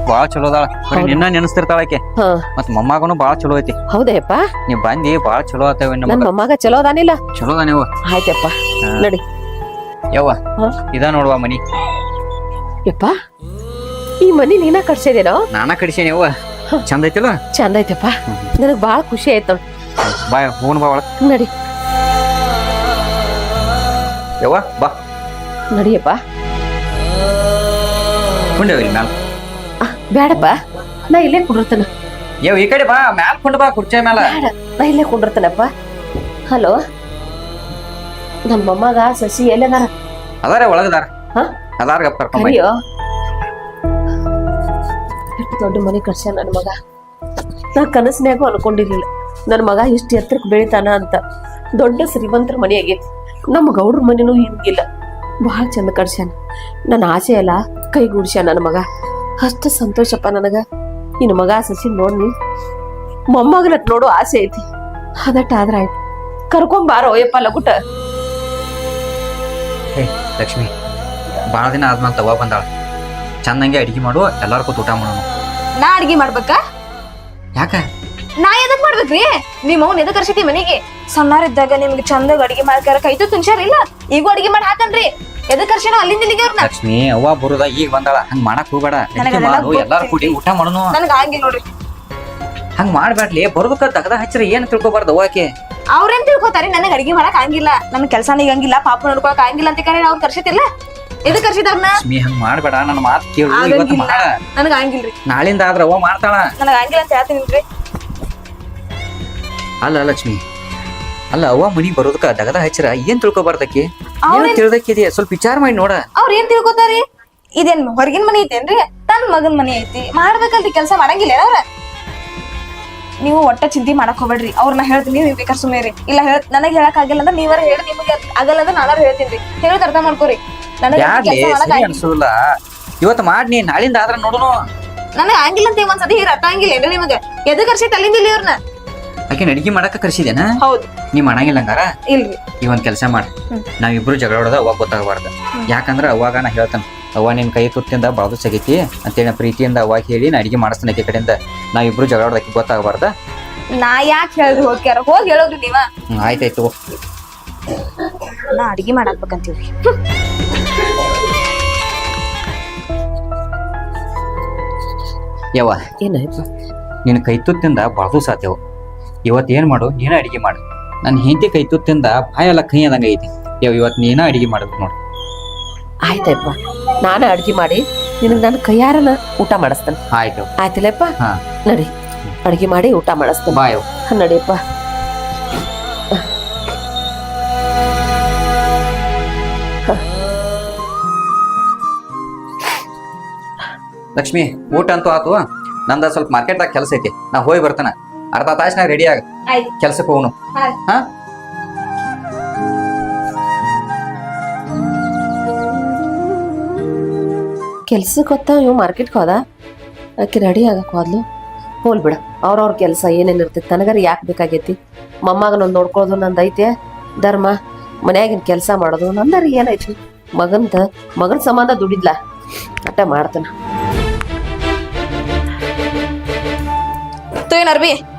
ಬಾಳ ಚಲೋ ಅದಾಳ ನಿನ್ನ ನೆನಸ್ತಿರ್ತಾಳ ಆಕೆ ಹಾ ಮತ್ ಮೊಮ್ಮಗನು ಬಾಳ ಚಲೋ ಐತಿ ಹೌದೇಪ್ಪ ನೀವ್ ಬಂದಿ ಬಾಳ ಚಲೋ ಆತೇವ ನನ್ ಮೊಮ್ಮಗ ಚಲೋ ಅದಾನಿಲ್ಲ ಚಲೋ ಅದ ನೀವು ಆಯ್ತಪ್ಪ ನಡಿ ಯವ್ವ ಹಾ. ಇದ ನೋಡುವ ಮನಿ ಯಪ್ಪ ಈ ಮನಿ ನೀನ ಕಟ್ಸಿದೇನೋ ನಾನಾ ಕಡಿಸೇನಿ ಯವ್ವ ಚಂದ ಐತಿಲ್ಲ ಚಂದ ಐತಪ್ಪ ನನಗ್ ಬಾಳ ಖುಷಿ ಆಯ್ತು ಬಾ ಹೋಗೋಣ ಬಾ ಒಳಗ್ ನಡಿ ಯವ್ವ ಬಾ ನಡಿಯಪ್ಪ ಕುಂಡೇವಿ ಮ್ಯಾಲ ಬ್ಯಾಡಪ್ಪ ನಾ ಇಲ್ಲೇ ಕುಂಡಿರ್ತೇನ ಯವ್ ಈ ಕಡೆ ಬಾ ಮ್ಯಾಲ ಕೊಂಡ್ ಬಾ ಕುರ್ಚಿ ಮ್ಯಾಲ ಬ್ಯಾಡ ನಾ ಇಲ್ಲೇ ಕುಂಡಿರ್ತೇನಪ್ಪ ಹಲೋ ನಮ್ಮ ಮೊಮ್ಮಗ ಸಸಿ ಎಲ್ಲದಾರ ಅದಾರ ಒಳಗದಾರ ಹಾ ಅದಾರ ಗಪ್ ಕರ್ಕೊಂಡ್ ಬಾ ಕರಿಯೋ ಎಷ್ಟು ದೊಡ್ಡ ಮನೆ ಕಟ್ಸ್ಯಾನ ನನ್ನ ಮಗ ನಾ ಕನಸಿನ್ಯಾಗೂ ಅನ್ಕೊಂಡಿರ್ಲಿಲ್ಲ ನನ್ನ ಮಗ ಇಷ್ಟು ಎತ್ತರಕ್ಕೆ ಬೆಳಿತಾನ ಅಂತ ದೊಡ್ಡ ಶ್ರೀಮಂತರ ಮನೆ ಆಗೈತಿ ನಮ್ಮ ಗೌಡ್ರ ಮನೆನೂ ಹಿಂಗಿಲ್ಲ ಬಹಳ ಚಂದ ಕಟ್ಸ್ಯಾನ ನನ್ನ ಆಸೆ ಎಲ್ಲ ಕೈಗೂಡ್ಸ್ಯಾನ ನನ್ನ ಮಗ ಅಷ್ಟು ಸಂತೋಷಪ್ಪ ನನಗ ಇನ್ನು ಮಗ ಸಸಿ ನೋಡ್ನಿ ಮೊಮ್ಮಗನ ನೋಡೋ ಆಸೆ ಐತಿ ಅದಟ್ಟ ಆದ್ರ ಆಯ್ತು ಕರ್ಕೊಂಬಾರೋ ಯಪ್ಪ ಲಗುಟ ಹೇ ಲಕ್ಷ್ಮಿ ಬಾಳ ದಿನ ಆದ್ಮೇಲೆ ತವ ಬಂದಾಳ ಚಂದಂಗೆ ಅಡಿಗೆ ಮಾಡು ಎಲ್ಲಾರು ಕೂತ್ ಊಟ ಮಾಡೋಣ ನಾ ಅಡ್ಗಿ ಮಾಡ್ಬೇಕಾ ಯಾಕ ನಾ ಎದಕ್ ಮಾಡ್ಬೇಕ್ರಿ ನಿಮ್ ಅವ್ನ ಎದಕ್ ಕರ್ಸಿತಿ ಮನಿಗೆ ಸಣ್ಣಾರಿದ್ದಾಗ ನಿಮ್ಗೆ ಚಂದಾಗ ಅಡಿಗೆ ಮಾಡ್ಕಾರ ಕೈತು ತುಂಚಾರಿಲ್ಲ ಈಗೂ ಅಡಿಗೆ ಮಾಡಿ ಹಾಕನ್ರಿ ಎದಕ್ ಕರ್ಸಿನೋ ಅಲ್ಲಿಂದ ಇಲ್ಲಿಗೆ ಅವ್ರನ್ನ ಲಕ್ಷ್ಮಿ ಅವ್ವ ಬರುದ ಈಗ ಬಂದಾಳ ಹಂಗ ಮಾಡಕ್ ಹೋಗ್ಬೇಡ ಅಡಿಗೆ ನನಗದೆಲ್ಲ ಮಾಡು ಎಲ್ಲಾರು ಕೂಡಿ ಊಟ ಮಾಡೋಣ ನನಗ ಹಂಗಿಲ್ಲ ನೋಡ್ರಿ ಹಂಗ ಮಾಡ್ಬ್ಯಾಡ್ಲಿ ಬರೋದಕ್ಕ ದಗದ ಹಚ್ಚಿರ ಏನ್ ತಿಳ್ಕೊಬಾರ್ದು ಅವ್ವಾಕೆ ಅವ್ರೇನ್ ತಿಳ್ಕೊತಾರಿ ನನಗ್ ಅಡಿಗೆ ಮಾಡಕ್ ಆಗಿಲ್ಲ ನನ್ ಕೆಲ್ಸಾನ ಈಗಂಗಿಲ್ಲ ಪಾಪ ನೋಡ್ಕೊಳಕ್ ಆಗಿಲ್ಲ ಅಂತ ಕರೆ ಅವ್ರು ಕರ್ಸಿತಿಲ್ಲ ಎದಕ್ ಕರ್ಸಿದವ್ರನ್ನ ಲಕ್ಷ್ಮಿ ಹಂಗ ಮಾಡ್ಬೇಡ ನನ್ನ ಮಾತು ಕೇಳು ಇವತ್ತು ಮಾಡ ನನಗ ಹಂಗಿಲ್ರಿ ನಾಳಿಂದ ಆದ್ರ ಅವ್ವ ಮಾಡ್ತಾಳ ನನಗ ಹಂಗಿಲ್ಲ ಅಂತ ಹೇಳ್ತೀನಿ ಅಲ್ಲ ಲಕ್ಷ್ಮಿ ಅಲ್ಲ ಅವ್ವ ಮನಿಗ್ ಬರೋದಕ್ಕ ದಗದ ಹಚ್ಚಿರ ಏನ್ ತಿಳ್ಕೊಬಾರ್ದಕ್ಕೆ ಅವ್ರೇನ್- ತಿಳ್ದಕ್ಕಿದೆಯಾ ಸ್ವಲ್ಪ ವಿಚಾರ ಮಾಡಿ ನೋಡ ಅವ್ರ ಏನ್ ತಿಳ್ಕೊತಾರಿ ಇದೇನ್ ಹೊರಗಿನ ಮನಿ ಐತೇನ್ರಿ ತನ್ ಮಗನ್ ಮನಿ ಐತಿ ಮಾಡ್ಬೇಕಲ್ರಿ ಕೆಲ್ಸ ಮಾಡಂಗಿಲ್ಲ ಅವ್ರ ನೀವು ಒಟ್ಟ ಚಿಂತೆ ಮಾಡಕ್ ಹೋಗ್ಬೇಡ್ರಿ ಅವ್ರನ್ನ ಹೇಳ್ತೀನಿ ನೀವು ಬೇಕಾದ್ರೆ ಸುಮ್ಮನೆ ಇಲ್ಲ ನನಗ್ ಹೇಳಕ್ ಆಗಿಲ್ಲ ಅಂದ್ರೆ ನೀವಾರ ಹೇಳಿ ನಿಮಗೆ ಆಗಲ್ಲ ಅಂದ್ರೆ ನಾನಾರು ಹೇಳ್ತೀನಿ ಹೇಳೋದ್ ಅರ್ಥ ಮಾಡ್ಕೋರಿ ನನಗೆ ಯಾರ್ಲಿ ಸರಿ ಅನ್ಸೋಲ್ಲ ಇವತ್ತು ಮಾಡಿ ನಾಳಿಂದ ಆದ್ರ ನೋಡುನು ನನಗ್ ಆಗಿಲ್ಲ ಅಂತ ಒಂದ್ಸತಿ ಹೇಳಿ ಅರ್ಥ ಆಗಿಲ್ಲ ಏನ್ರಿ ನಿಮಗೆ ಎದಕ್ ಕರ್ಸೈತೆ ಅಲ್ಲಿಂದ ಇಲ್ಲಿ ಅವ್ರನ್ನ ಆಕೆ ಅಡಿಗೆ ಮಾಡಕ ಕರ್ಸಿದೇನ ಹೌದು ನೀ ಮಾಡಂಗಿಲ್ಲ ಹಂಗಾರ ಇಲ್ರಿ ಈ ಒಂದ್ ಕೆಲ್ಸ ಮಾಡಿ ನಾವಿಬ್ರು ಜಗಳ ಹೊಡೆದ ಅವಾಗ ಗೊತ್ತಾಗಬಾರ್ದು ಯಾಕಂದ್ರ ಅವಾಗ ನಾ ಹೇಳ್ತಾನ ಅವ್ವ ನಿನ್ ಕೈ ತುತ್ತಿಂದ ಬಾದು ಸಗೈತಿ ಅಂತೇಳಿ ಪ್ರೀತಿಯಿಂದ ಅವಾಗ ಹೇಳಿ ನಾ ಅಡಿಗೆ ಮಾಡಿಸ್ತಾನೆ ಆಕೆ ಕಡೆಯಿಂದ ನಾವಿಬ್ರು ಜಗಳ ಹೊಡೆದಕ್ಕೆ ಗೊತ್ತಾಗಬಾರ್ದ ನಾ ಯಾಕೆ ಹೇಳ್ರಿ ಹೋಗ್ಯಾರ ಹೋಗಿ ಹೇಳೋದ್ರಿ ನೀವ ಆಯ್ತಾಯ್ತು ನಾ ಅಡಿಗೆ ಮಾಡಾಕ್ಬೇಕಂತೀವ್ರಿ ಯವ್ವ ಏನಾಯ್ತು ನಿನ್ ಕೈ ತುತ್ತಿಂದ ಬಾದು ಸಾತ್ಯವು ಇವತ್ತು ಏನ್ ಮಾಡು ನೀನ ಅಡಿಗೆ ಮಾಡು ನನ್ನ ಹೆಂಡತಿ ಕೈ ತುತ್ತಿಂದ ಬಾಯೆಲ್ಲ ಕೈ ಆದಂಗ ಐತಿ ಇವತ್ತು ನೀನ ಅಡಿಗೆ ಮಾಡ್ಬೇಕು ನೋಡು ಆಯ್ತಪ್ಪ ನಾನು ಅಡ್ಗೆ ಮಾಡಿ ನಿನಗ್ ನನ್ನ ಕೈಯಾರನ ಊಟ ಮಾಡಿಸ್ತೇನೆ ಆಯ್ತು ಆಯ್ತಿಲ್ಲಪ್ಪ ಹಾ ನಡಿ ಅಡ್ಗೆ ಮಾಡಿ ಊಟ ಮಾಡಿಸ್ತೇನೆ ಬಾಯ್ ನಡಿಯಪ್ಪ ಲಕ್ಷ್ಮಿ ಊಟ ಅಂತೂ ಆತು ನಂದ ಸ್ವಲ್ಪ ಮಾರ್ಕೆಟ್ದಾಗ ಕೆಲಸ ಐತಿ ನಾ ಹೋಗಿ ಬರ್ತಾನ ಅರ್ಧ ತಾಸ್ನಾಗ ರೆಡಿ ಆಗ ಆಯ್ತು ಕೆಲ್ಸಕ್ಕೆ ಹೋಗುನು ಆಯ್ತು. ಹಾ ಕೆಲ್ಸಕ್ಕೆ ಹೊತ್ತ ಇವ್ ಮಾರ್ಕೆಟ್ಗೆ ಹೋದ ಆಕೆ ರೆಡಿ ಆಗಕ್ ಹೋದ್ಲು ಹೋಲ್ ಬಿಡ ಅವ್ರವ್ರ ಕೆಲಸ ಏನೇನ್ ಇರ್ತೈತಿ ನನಗರ ಯಾಕೆ ಬೇಕಾಗೈತಿ ಮೊಮ್ಮಗನ ನೋಡ್ಕೊಳ್ಳೋದು ನಂದು ಐತೆ ಧರ್ಮ ಮನ್ಯಾಗಿನ ಕೆಲಸ ಮಾಡೋದು ನಂದರ ಏನೈತಿ ಮಗನ ಸಂಬಂಧ ದುಡಿದ್ಲ ಅಟ್ಟ ಮಾಡ್ತಾನ ಏನ್ ಅರ್ಬಿ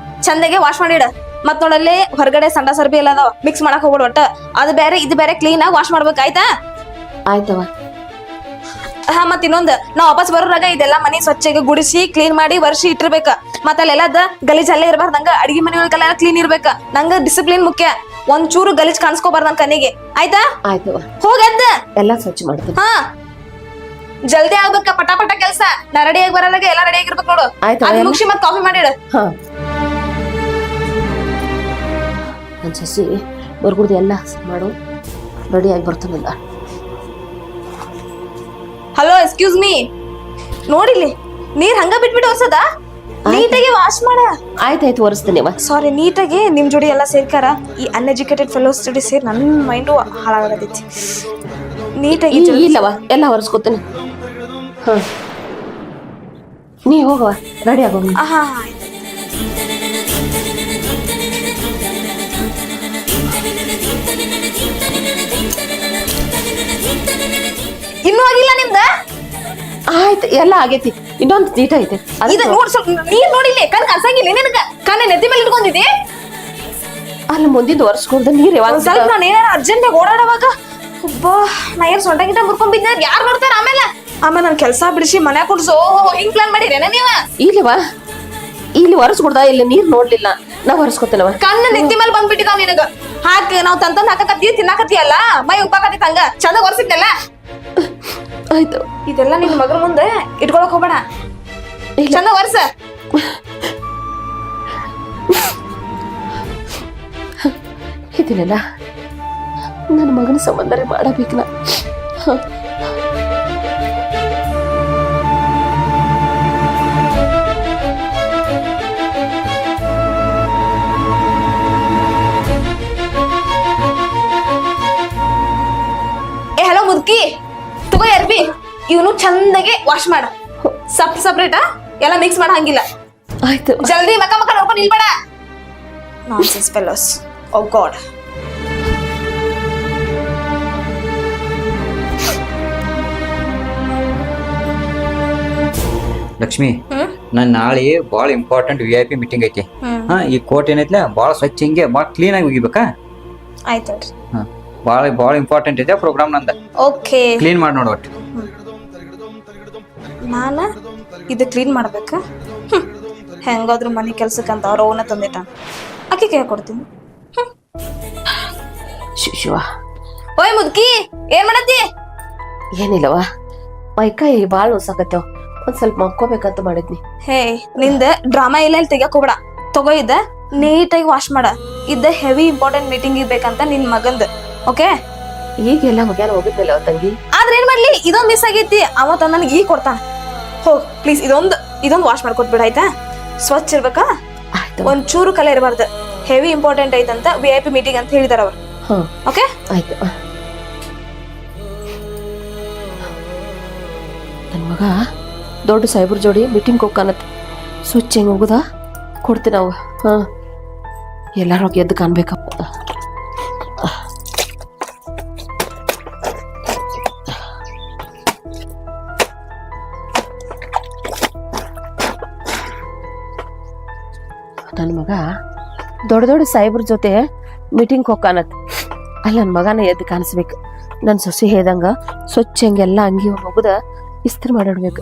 ಚಂದಗೆ ವಾಶ್ ಮಾಡಿಡ ಮತ್ ನೋಡಲ್ಲಿ ಹೊರಗಡೆ ಸಂಡ ಸರ್ಬಿ ಎಲ್ಲ ಅದಾವ ಮಿಕ್ಸ್ ಮಾಡಕ್ ಹೋಗ್ಬಿಡ ಒಟ್ಟ ಅದು ಬೇರೆ ಇದು ಬೇರೆ ಕ್ಲೀನ್ ಆಗಿ ವಾಶ್ ಮಾಡ್ಬೇಕು ಆಯ್ತಾ ಆಯ್ತವ ಹಾ ಮತ್ ಇನ್ನೊಂದ್ ನಾವ್ ವಾಪಸ್ ಬರೋರಾಗ ಇದೆಲ್ಲ ಮನಿ ಸ್ವಚ್ಛಗೆ ಗುಡಿಸಿ ಕ್ಲೀನ್ ಮಾಡಿ ವರ್ಷಿ ಇಟ್ಟಿರ್ಬೇಕ ಮತ್ತ ಅಲ್ಲೆಲ್ಲದ ಗಲೀಜ್ ಅಲ್ಲೇ ಇರ್ಬಾರ್ದು ನಂಗ ಅಡಿಗೆ ಮನೆ ಒಳಗೆಲ್ಲ ಕ್ಲೀನ್ ಇರ್ಬೇಕ ನಂಗ ಡಿಸಿಪ್ಲಿನ್ ಮುಖ್ಯ ಒಂದ್ ಚೂರು ಗಲೀಜ್ ಕಾಣಿಸ್ಕೋಬಾರ್ದು ನನ್ ಕಣ್ಣಿಗೆ ಆಯ್ತಾ ಆಯ್ತವ ಹೋಗದ್ದ ಎಲ್ಲಾ ಸ್ವಚ್ಛ ಮಾಡ್ತೀನಿ ಹಾ ಜಲ್ದಿ ಆಗ್ಬೇಕ ಪಟ ಪಟ ಕೆಲ್ಸ ನಾ ರೆಡಿ ಆಗಿ ಬರೋದಾಗ ಎಲ್ಲಾ ರೆಡಿ ಆಗಿರ್ಬೇಕು ನೋಡು ಆಯ್ತು ಅದ್ ಮುಗಿಸಿ ಮತ್ ಕಾಫಿ ಮಾಡಿಡ ಹಾ ನನ್ ಸಸಿ ಬರ್ಗುಡ್ದು ಎಲ್ಲ ಮಾಡು ರೆಡಿ ಆಗಿ ಬರ್ತಾನಿಲ್ಲ. ಹಲೋ ಎಕ್ಸ್ಕ್ಯೂಸ್ ಮೀ, ನೋಡಿಲಿ ನೀರ್ ಹಂಗ ಬಿಟ್ಬಿಟ್ಟು ಒರ್ಸದ, ನೀಟಾಗಿ ವಾಶ್ ಮಾಡ. ಆಯ್ತಾಯ್ತು ಒರೆಸ್ತೀನಿ. ಸಾರಿ, ನೀಟಾಗಿ ನಿಮ್ ಜೋಡಿ ಎಲ್ಲ ಸೇರ್ಕಾರ. ಈ ಅನ್ಎಜುಕೇಟೆಡ್ ಫೆಲೋಸ್ ಜೋಡಿ ಸೇರಿ ನನ್ನ ಮೈಂಡು ಹಾಳಾಗತೈತಿ. ನೀಟಾಗಿ ಇಲ್ಲವ, ಎಲ್ಲ ಒರೆಸ್ಕೊತೀನಿ. ಹಾ, ನೀ ಹೋಗವ, ರೆಡಿ ಆಗೋ. ಹಾ, ಇನ್ನೂ ಆಗಿಲ್ಲ ನಿಮ್ದ? ಆಯ್ತು, ಎಲ್ಲ ಆಗೈತಿ. ಇನ್ನೊಂದು ನೀಟ್ ಐತೆ. ಇದು ನೋಡ್, ಸ್ವಲ್ಪ ನೀರ್ ನೋಡಿಲ್ಲ, ಕಣ್ ಕನ್ಸಂಗಿಲ್ಲ ನಿನಗ. ಕಣ್ಣ ನೆತ್ತಿ ಮೇಲೆ ಇಟ್ಕೊಂಡಿದ್ದಿ. ಅಲ್ಲಿ ಮುಂದಿನ ಒರೆಸ್ಕೊಂಡ ನೀರ್ ಯಾವಾಗ ಸ್ವಲ್ಪ ನಾನು ಏನಾರ ಅರ್ಜೆಂಟ್ ಓಡಾಡುವಾಗ ಒಬ್ಬಾ ನಾ ಏನ್ ಸೊಂಟ ಗಿಂಟ ಮುರ್ಕೊಂಡ್ ಬಿದ್ದ ಯಾರು ನೋಡ್ತಾರ? ಆಮೇಲೆ ನನ್ ಕೆಲ್ಸ ಬಿಡಿಸಿ ಮನ್ಯಾಗ ಕುಡ್ಸೋ ಹಿಂಗ್ ಪ್ಲಾನ್ ಮಾಡಿರೇನ ನೀವ? ಇಲ್ಲವಾ, ಇಲ್ಲಿ ಒರೆಸ್ಕೊಡ್ದ, ಇಲ್ಲಿ ನೀರ್ ನೋಡ್ಲಿಲ್ಲ, ನಾ ಒರೆಸ್ಕೊತೇನವ. ಕಣ್ಣ ನೆತ್ತಿ ಮೇಲೆ ಬಂದ್ಬಿಟ್ಟಿದಾವ್ ನಿನಗ. ಹಾಕಿ ನಾವ್ ತಂದ್ ಹಾಕಕತ್ತೀವಿ, ತಿನ್ನಾಕತ್ತೀಯಲ್ಲ, ಮೈ ಉಪ್ಪಾಕತ್ತಿ ಹಂಗ ಚಂದ ಒರೆಸಿದ್ನಲ್ಲ. ಆಯ್ತು, ಇದೆಲ್ಲ ನಿನ್ ಮಗನ ಮುಂದೆ ಇಟ್ಕೊಳಕ್ ಹೋಗ್ಬೇಡ, ಚಂದ ಒರ್ಸ. ಇದನ್ನೆಲ್ಲ ನನ್ನ ಮಗನ ಸಂಬಂಧ ಮಾಡಬೇಕು ನಾ. ಹಲೋ ಮುದ್ಕಿ, ತಗೋ ಅರ್ಬಿ, ಇವನು ಚಂದಾಗಿ ವಾಶ್ ಮಾಡ. ಸಪ್ರೇಟ್ ಎಲ್ಲ ಮಿಕ್ಸ್ ಮಾಡ ಹಂಗಿಲ್ಲ. ಆಯ್ತು, ಜಲ್ದಿ ಮಕ್ಕ ಮಕ್ಕ ನೋಡ್ಕೊಂಡು ನಿಲ್ಬೇಡ. Nonsense fellows. Oh god. Lakshmi, ನನ್ ನಾಳೆ ಬಾಳ ಇಂಪಾರ್ಟೆಂಟ್ VIP ಮೀಟಿಂಗ್ ಐತಿ. ಹಾ, ಈ ಕೋಟ್ ಏನೈತ್ಲ ಬಾಳ ಸ್ವಚ್ಛ ಹಿಂಗೆ ಬಾಳ ಕ್ಲೀನ್ ಆಗಿ ಹೋಗಿಬೇಕಾ? ಆಯ್ತು, ಬಾಳ ಇಂಪಾರ್ಟೆಂಟ್ ಇದೆ ಪ್ರೋಗ್ರಾಮ್ ನಂದ. ಓಕೆ, ಕ್ಲೀನ್ ಮಾಡಿ ನೋಡ್ವಟ್. ನಾನ ಇದು ಕ್ಲೀನ್ ಮಾಡ್ಬೇಕ? ಹೆಂಗಾದ್ರು ಮನೆ ಕೆಲ್ಸಕ್ಕಂತ ಅವ್ರ ಅವನ ತಂದಿಟ್ಟ, ಅಕ್ಕಿ ಕೈ ಕೊಡ್ತೀನಿ. ಶಿವ, ಓಯ್ ಮುದ್ಕಿ, ಏನ್ ಮಾಡತ್ತಿ? ಏನಿಲ್ಲವ, ಮೈಕಾಯಿ ಬಾಳ ಹೊಸಾಕತ್ತೇವ್, ಒಂದ್ ಸ್ವಲ್ಪ ಮಕ್ಕೋಬೇಕಂತ ಮಾಡಿದ್ನಿ. ಹೇ, ನಿಂದ ಡ್ರಾಮಾ ಇಲ್ಲ ತೆಗಿಯಕ್ ಹೋಗ್ಬೇಡ. ತಗೋ ಇದ್ದ ನೀಟಾಗಿ ವಾಶ್ ಮಾಡ. ಇದ್ದ ಹೆವಿ ಇಂಪಾರ್ಟೆಂಟ್ ಮೀಟಿಂಗ್ ಇರ್ಬೇಕಂತ ನಿನ್ ಮಗಂದ್. ಓಕೆ, ಈಗೆಲ್ಲ ಹೋಗ್ಯಾನ ಹೋಗಿದ್ನಲ್ಲ ತಂಗಿ. ಆದ್ರೆ ಏನ್ ಮಾಡ್ಲಿ, ಇದೊಂದ್ ಮಿಸ್ ಆಗೈತಿ. ಅವ ತಂದ ನನಗೆ ಈಗ ಕೊಡ್ತಾನ. ಹೋಗ್ ಪ್ಲೀಸ್, ಇದೊಂದು ವಾಶ್ ಮಾಡ್ಕೊಟ್ಬಿಡ ಆಯ್ತಾ? ಸ್ವಚ್ಛ ಇರ್ಬೇಕಾ, ಒಂದ್ ಚೂರು ಕಲೆ ಇರಬಾರ್ದು. ಹೆವಿ ಇಂಪಾರ್ಟೆಂಟ್ ಐತಂತ VIP ಮೀಟಿಂಗ್ ಅಂತ ಹೇಳಿದಾರ ಅವ್ರು. ಓಕೆ, ಆಯ್ತು. ನನ್ ಮಗ ದೊಡ್ಡ ಸಾಹೇಬ್ರ ಜೋಡಿ ಮೀಟಿಂಗ್ ಹೋಗ್ಕಾನತ್. ಸ್ವಚ್ಛ ಹೆಂಗ್ ಹೋಗುದ ಕೊಡ್ತೀವಿ ನಾವು. ಹಾ, ಎಲ್ಲಾರು ಎದ್ದು ಕಾಣ್ಬೇಕಪ್ಪ. ನನ್ನ ಮಗ ದೊಡ್ಡ ದೊಡ್ಡ ಸಾಹೇಬ್ರ ಜೊತೆ ಮೀಟಿಂಗ್ ಹೋಗ್ಕಾನತ್. ಅಲ್ಲಿ ನನ್ನ ಮಗನ ಎದ್ದು ಕಾಣಿಸ್ಬೇಕು. ನನ್ನ ಸೊಸೆ ಹೇಳ್ದಂಗ ಸ್ವಚ್ಛ ಹಂಗೆಲ್ಲ ಅಂಗಿ ಹೋಗುದ ಇಸ್ತ್ರಿ ಮಾಡಿಡ್ಬೇಕು.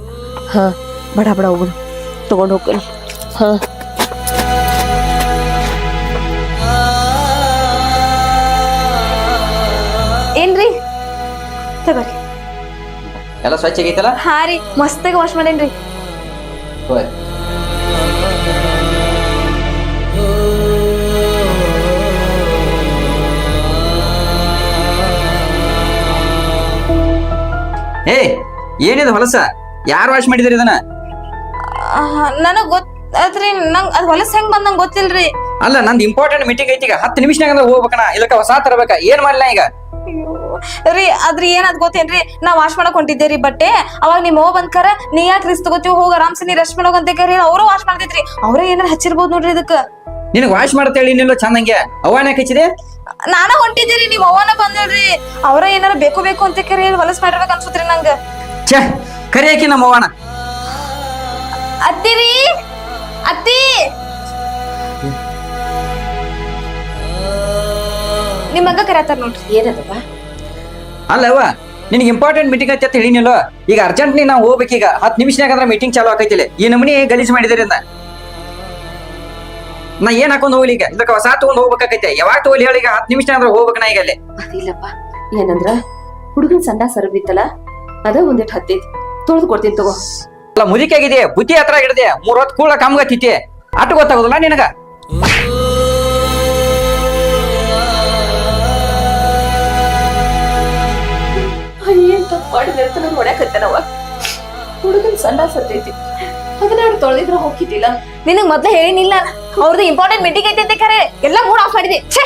ಹಾ, ಬಡ ಬಡ ಹೋಗುದು ತಗೊಂಡು ಹೋಗ್ತೀನಿ. ಹಾ, ಏನ್ರಿ ತಗೋರಿ. ಎಲ್ಲ ಸ್ವಚ್ಛ ಆಗೈತಲ್ಲ? ಹಾ ರೀ, ಮಸ್ತಾಗಿ ವಾಶ್ ಮಾಡೇನ್ರಿ. ಏ, ಏನಿದು ಹೊಲಸ? ಯಾರು ವಾಶ್ ಮಾಡಿದ್ರಿ ಇದನ್ನ? ನನಗ್ ಗೊತ್ತಾದ್ರಿ, ನಂಗ್ ಅದ್ ಹೊಲಸ್ ಹೆಂಗ್ ಬಂದಂಗ್ ಗೊತ್ತಿಲ್ರಿ. ಅಲ್ಲ, ನಂದು ಇಂಪಾರ್ಟೆಂಟ್ ಮೀಟಿಂಗ್ ಐತಿ, ಈಗ 10 ನಿಮಿಷನಾಗ ಹೋಗ್ಬೇಕಣ, ಇಲ್ಲಕ ಹೊಸ ತರಬೇಕ. ಏನ್ ಮಾಡ್ಲ ಈಗ? ರೀ, ಆದ್ರಿ ಏನಾದ್ ಗೊತ್ತೇನ್ರಿ, ನಾ ವಾಶ್ ಮಾಡಕ್ ಹೊಂಟಿದ್ದೇರಿ ಬಟ್ಟೆ. ಅವಾಗ ನಿಮ್ ಅವ್ವ ಬಂದ್ಕರ, ನೀ ಯಾಕೆ ರಿಸ್ಕ್ ತಗೋತೀವಿ, ಹೋಗ ಆರಾಮ್ಸೆ ನೀ ರೆಸ್ಟ್ ಮಾಡೋಗಂತ ಕರಿ ಅವರು ವಾಶ್ ಮಾಡ್ತಿದ್ರಿ. ಅವ್ರೇ ಏನಾರ ಹಚ್ಚಿರ್ಬೋದು ನೋಡ್ರಿ ಇದಕ್ಕ. ನಿನಗ್ ವಾಶ್ ಮಾಡತ್ತೇಳಿ ನಿಲ್ಲ ಚಂದಂಗೆ ಅವನ ಹಚ್ಚಿದೆ? ನಾನ ಹೊಂಟಿದ್ದೀರಿ, ನಿಮ್ ಅವ್ವನ ಬಂದಿಲ್ರಿ. ಅವ್ರ ಏನಾರ ಬೇಕು ಬೇಕು ಅಂತ ಕರಿ ಹೊಲಸ್ ಮಾಡಿರ್ಬೇಕು ಅನ್ಸುತ್ರಿ ನಂಗ. ಛೇ, ಕರಿ ಹಾಕಿ ನಮ್ಮ ಅವ್ವನ. ಅತ್ತಿರಿ, ಅತ್ತಿ, ನಿಮ್ ಮಗ ಕರೆಯತ್ತಾರ ನೋಡ್ರಿ. ಏನದಪ್ಪ? ಅಲ್ಲವ, ನಿನಗೆ ಇಂಪಾರ್ಟೆಂಟ್ ಮೀಟಿಂಗ್ ಐತಿ ಅಂತ ಹೇಳಿನಿಲ್ಲ. ಈಗ ಅರ್ಜೆಂಟ್ಲಿ ನಾವು ಹೋಗ್ಬೇಕೀಗ. 10 ನಿಮಿಷನಾಗ ಅಂದ್ರೆ ಮೀಟಿಂಗ್ ಚಾಲು ಆಕೈತಿಲ್ಲ. ಈ ನಮನಿ ಗಲೀಜ್ ಮಾಡಿದ್ರಿಂದ ನಾ ಏನ್ ಹಾಕೊಂಡ್ ಹೋಗ್ಲಿ ಈಗ? ಇದಕ್ಕೆ ಹೊಸ ತಗೊಂಡ್ ಹೋಗ್ಬೇಕಾಕೈತೆ. ಯಾವಾಗ ತಗೋಲಿ ಹೇಳಿ? ಈಗ 10 ನಿಮಿಷ ಅಂದ್ರೆ ಹೋಗ್ಬೇಕ ನಾ ಈಗಲ್ಲೇ. ಅದಿಲ್ಲಪ್ಪ, ಏನಂದ್ರ ಹುಡುಗನ್ ಸಂಡ ಸರಬಿತ್ತಲ್ಲ, ಅದ ಒಂದಿಟ್ಟು ಹತ್ತೈತಿ, ತೊಳೆದು ಕೊಡ್ತೀನಿ ತಗೋ. ಅಲ್ಲ, ಮುದಿಕಾಗಿದೆ, ಬುದ್ಧಿ ಹತ್ರ ಹಿಡ್ದೆ 3 ಹೊತ್ತು ಕೂಳ ಕಮ್ಗತ್ತಿತಿ, ಅಟ್ಟು ಗೊತ್ತಾಗೋದಿಲ್ಲ ನಿನಗ? ಮಾಡಿ ನಿರ್ತನ ಹೊಡ್ಯಾಕತ್ತೇನವ. ಹುಡುಗನ್ ಸಂಡ ಸತ್ತೈತಿ, ಅದನ್ನ ಅವ್ರು ತೊಳೆದಿದ್ರ ಹೋಗಿದ್ದಿಲ್ಲ. ನಿನಗ್ ಮೊದ್ಲು ಹೇಳಿನಿಲ್ಲ ಅವ್ರದ್ದು ಇಂಪಾರ್ಟೆಂಟ್ ಮೀಟಿಂಗ್ ಐತೆ ಕರೆ ಎಲ್ಲ ಮೂಡ್ ಆಫ್ ಮಾಡಿದೆ. ಛೇ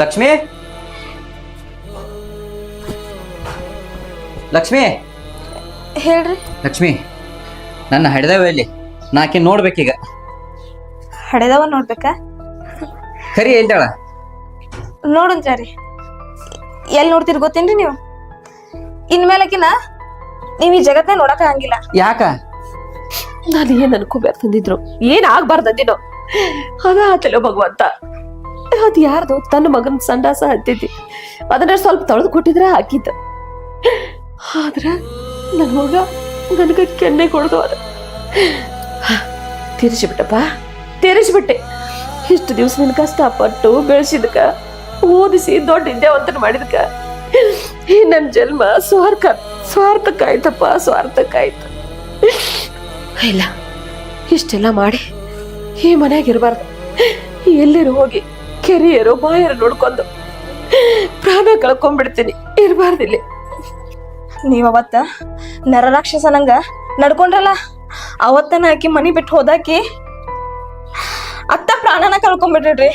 ಲಕ್ಷ್ಮಿ ಲಕ್ಷ್ಮಿ ಹೇಳ್ರಿ. ಲಕ್ಷ್ಮಿ ನನ್ನ ಹಡೆದವ ಎಲ್ಲಿ? ನಾಕಿ ನೋಡ್ಬೇಕೀಗ. ಹಡೆದವ ನೋಡ್ಬೇಕಾ? ಖರಿ ಹೇಳ್ತಾಳ ನೋಡಂತ್ರಿ. ಎಲ್ಲಿ ನೋಡ್ತೀರಿ ಗೊತ್ತೇನ್ರಿ ನೀವು? ಇನ್ಮೇಲಕಿನ ನೀವ್ ಈ ಜಗತ್ತೇ ನೋಡಕ ಹಂಗಿಲ್ಲ. ಯಾಕ? ನಾನು ಏನ್ ಅನ್ಕೋಬೇಕಂದಿದ್ರು, ಏನ್ ಆಗ್ಬಾರ್ದಂದಿನೋ ಅದ ಆತಲೋ ಭಗವಂತ. ಅದ್ ಯಾರ್ದು ತನ್ನ ಮಗನ ಸಂಡಾಸ ಹತ್ತೈತಿ, ಅದನ್ನ ಸ್ವಲ್ಪ ತೊಳೆದು ಕೊಟ್ಟಿದ್ರೆ ಹಾಕಿದ್ದ. ಆದ್ರ ನನ್ ಮಗ ನನಗ ಕೆನ್ನೆ ಕೊಡ್ದು ಅದ. ತೀರಿಸಿಬಿಟ್ಟಪ್ಪ, ತೀರಿಸಿಬಿಟ್ಟೆ. ಇಷ್ಟು ದಿವ್ಸ ನಿನ್ ಕಷ್ಟಪಟ್ಟು ಬೆಳೆಸಿದ್ಕ, ಓದಿಸಿ ದೊಡ್ಡ ವಿದ್ಯಾವಂತನ ಮಾಡಿದ್ಕ ಈ ನನ್ ಜನ್ಮ ಸ್ವಾರ್ಥಕ್ಕಾಯ್ತಪ್ಪ, ಸ್ವಾರ್ಥಕ್ಕಾಯ್ತು. ಇಲ್ಲ, ಇಷ್ಟೆಲ್ಲ ಮಾಡಿ ಈ ಮನ್ಯಾಗ ಇರಬಾರ್ದು. ಎಲ್ಲರೂ ಹೋಗಿ ಕೆರಿಯರು ಬಾಯರು ನೋಡ್ಕೊಂಡು ಪ್ರಾಣ ಕಳ್ಕೊಂಡ್ಬಿಡ್ತೀನಿ. ಇರಬಾರ್ದಿಲ್ಲಿ. ನೀವ್ ಅವತ್ತ ನರರಾಕ್ಷಸನಂಗ ನಡ್ಕೊಂಡ್ರಲ್ಲ, ಅವತ್ತನ ಆಕಿ ಮನಿ ಬಿಟ್ಟು ಹೋದಾಕಿ ಅತ್ತ ಪ್ರಾಣನ ಕಳ್ಕೊಂಡ್ಬಿಟ್ರಿ.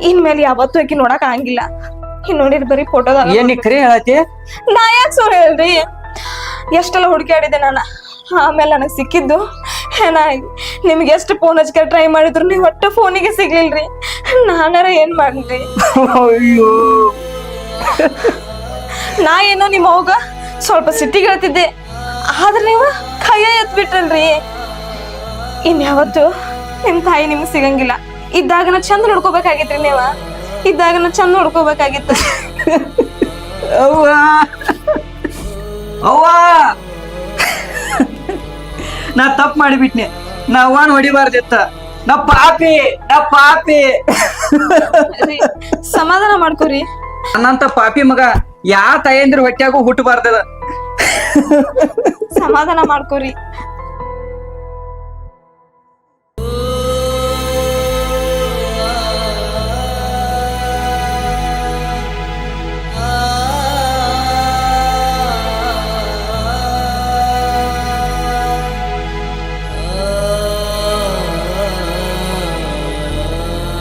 ಇನ್ಮೇಲೆ ಯಾವತ್ತೂ ಆಕಿ ನೋಡಕ್ ಆಗಂಗಿಲ್ಲ. ಇನ್ ನೋಡಿರಿ ಬರೀ ಫೋಟೋದಾಗ. ಏನ್ ನೀ ಖರಿ ಹೇಳತಿ? ನಾ ಯಾಕೆ ಸುಳ್ಳು ಹೇಳ್ರಿ? ಎಷ್ಟೆಲ್ಲ ಹುಡುಕಾಡಿದೆ ನಾನು. ಆಮೇಲೆ ನನಗ್ ಸಿಕ್ಕಿದ್ದು ನಿಮ್ಗೆ ಎಷ್ಟು ಫೋನ್ ಹಚ್ಕ ಟ್ರೈ ಮಾಡಿದ್ರು ನೀವ್ ಒಟ್ಟು ಫೋನಿಗೆ ಸಿಗ್ಲಿಲ್ರಿ. ನಾನಾರ ಏನ್ ಮಾಡ್ರಿ? ಅಯ್ಯೋ, ನಾ ಏನೋ ನಿಮ್ಮ ಹೋಗ ಸ್ವಲ್ಪ ಸಿಟ್ಟಿಗೆ ಹೇಳ್ತಿದ್ದೆ, ಆದ್ರೆ ನೀವು ಕೈಯ ಎತ್ಬಿಟ್ರಲ್ರಿ. ಇನ್ಯಾವತ್ತು ನಿಮ್ ತಾಯಿ ನಿಮ್ಗೆ ಸಿಗಂಗಿಲ್ಲ. ಇದ್ದಾಗನ ಚಂದ ನೋಡ್ಕೋಬೇಕಾಗಿತ್ರಿ ನೀವ. ಇದ್ದಾಗನ ಚಂದ ನೋಡ್ಕೋಬೇಕಾಗಿತ್ತು. ಅವ್ವ ಅವ್ವ, ನಾ ತಪ್ಪು ಮಾಡಿಬಿಟ್ನೆ. ನಾ ಅವ್ವನ್ ಹೊಡಿಬಾರ್ದಿತ್ತ. ನಾ ಪಾಪಿ, ನಾ ಪಾಪಿ. ಸಮಾಧಾನ ಮಾಡ್ಕೋರಿ. ನನ್ನಂತ ಪಾಪಿ ಮಗ ಯಾ ತಾಯಂದ್ರ ಹೊಟ್ಯಾಗೂ ಹುಟ್ಟಬಾರ್ದದ. ಸಮಾಧಾನ ಮಾಡ್ಕೋರಿ.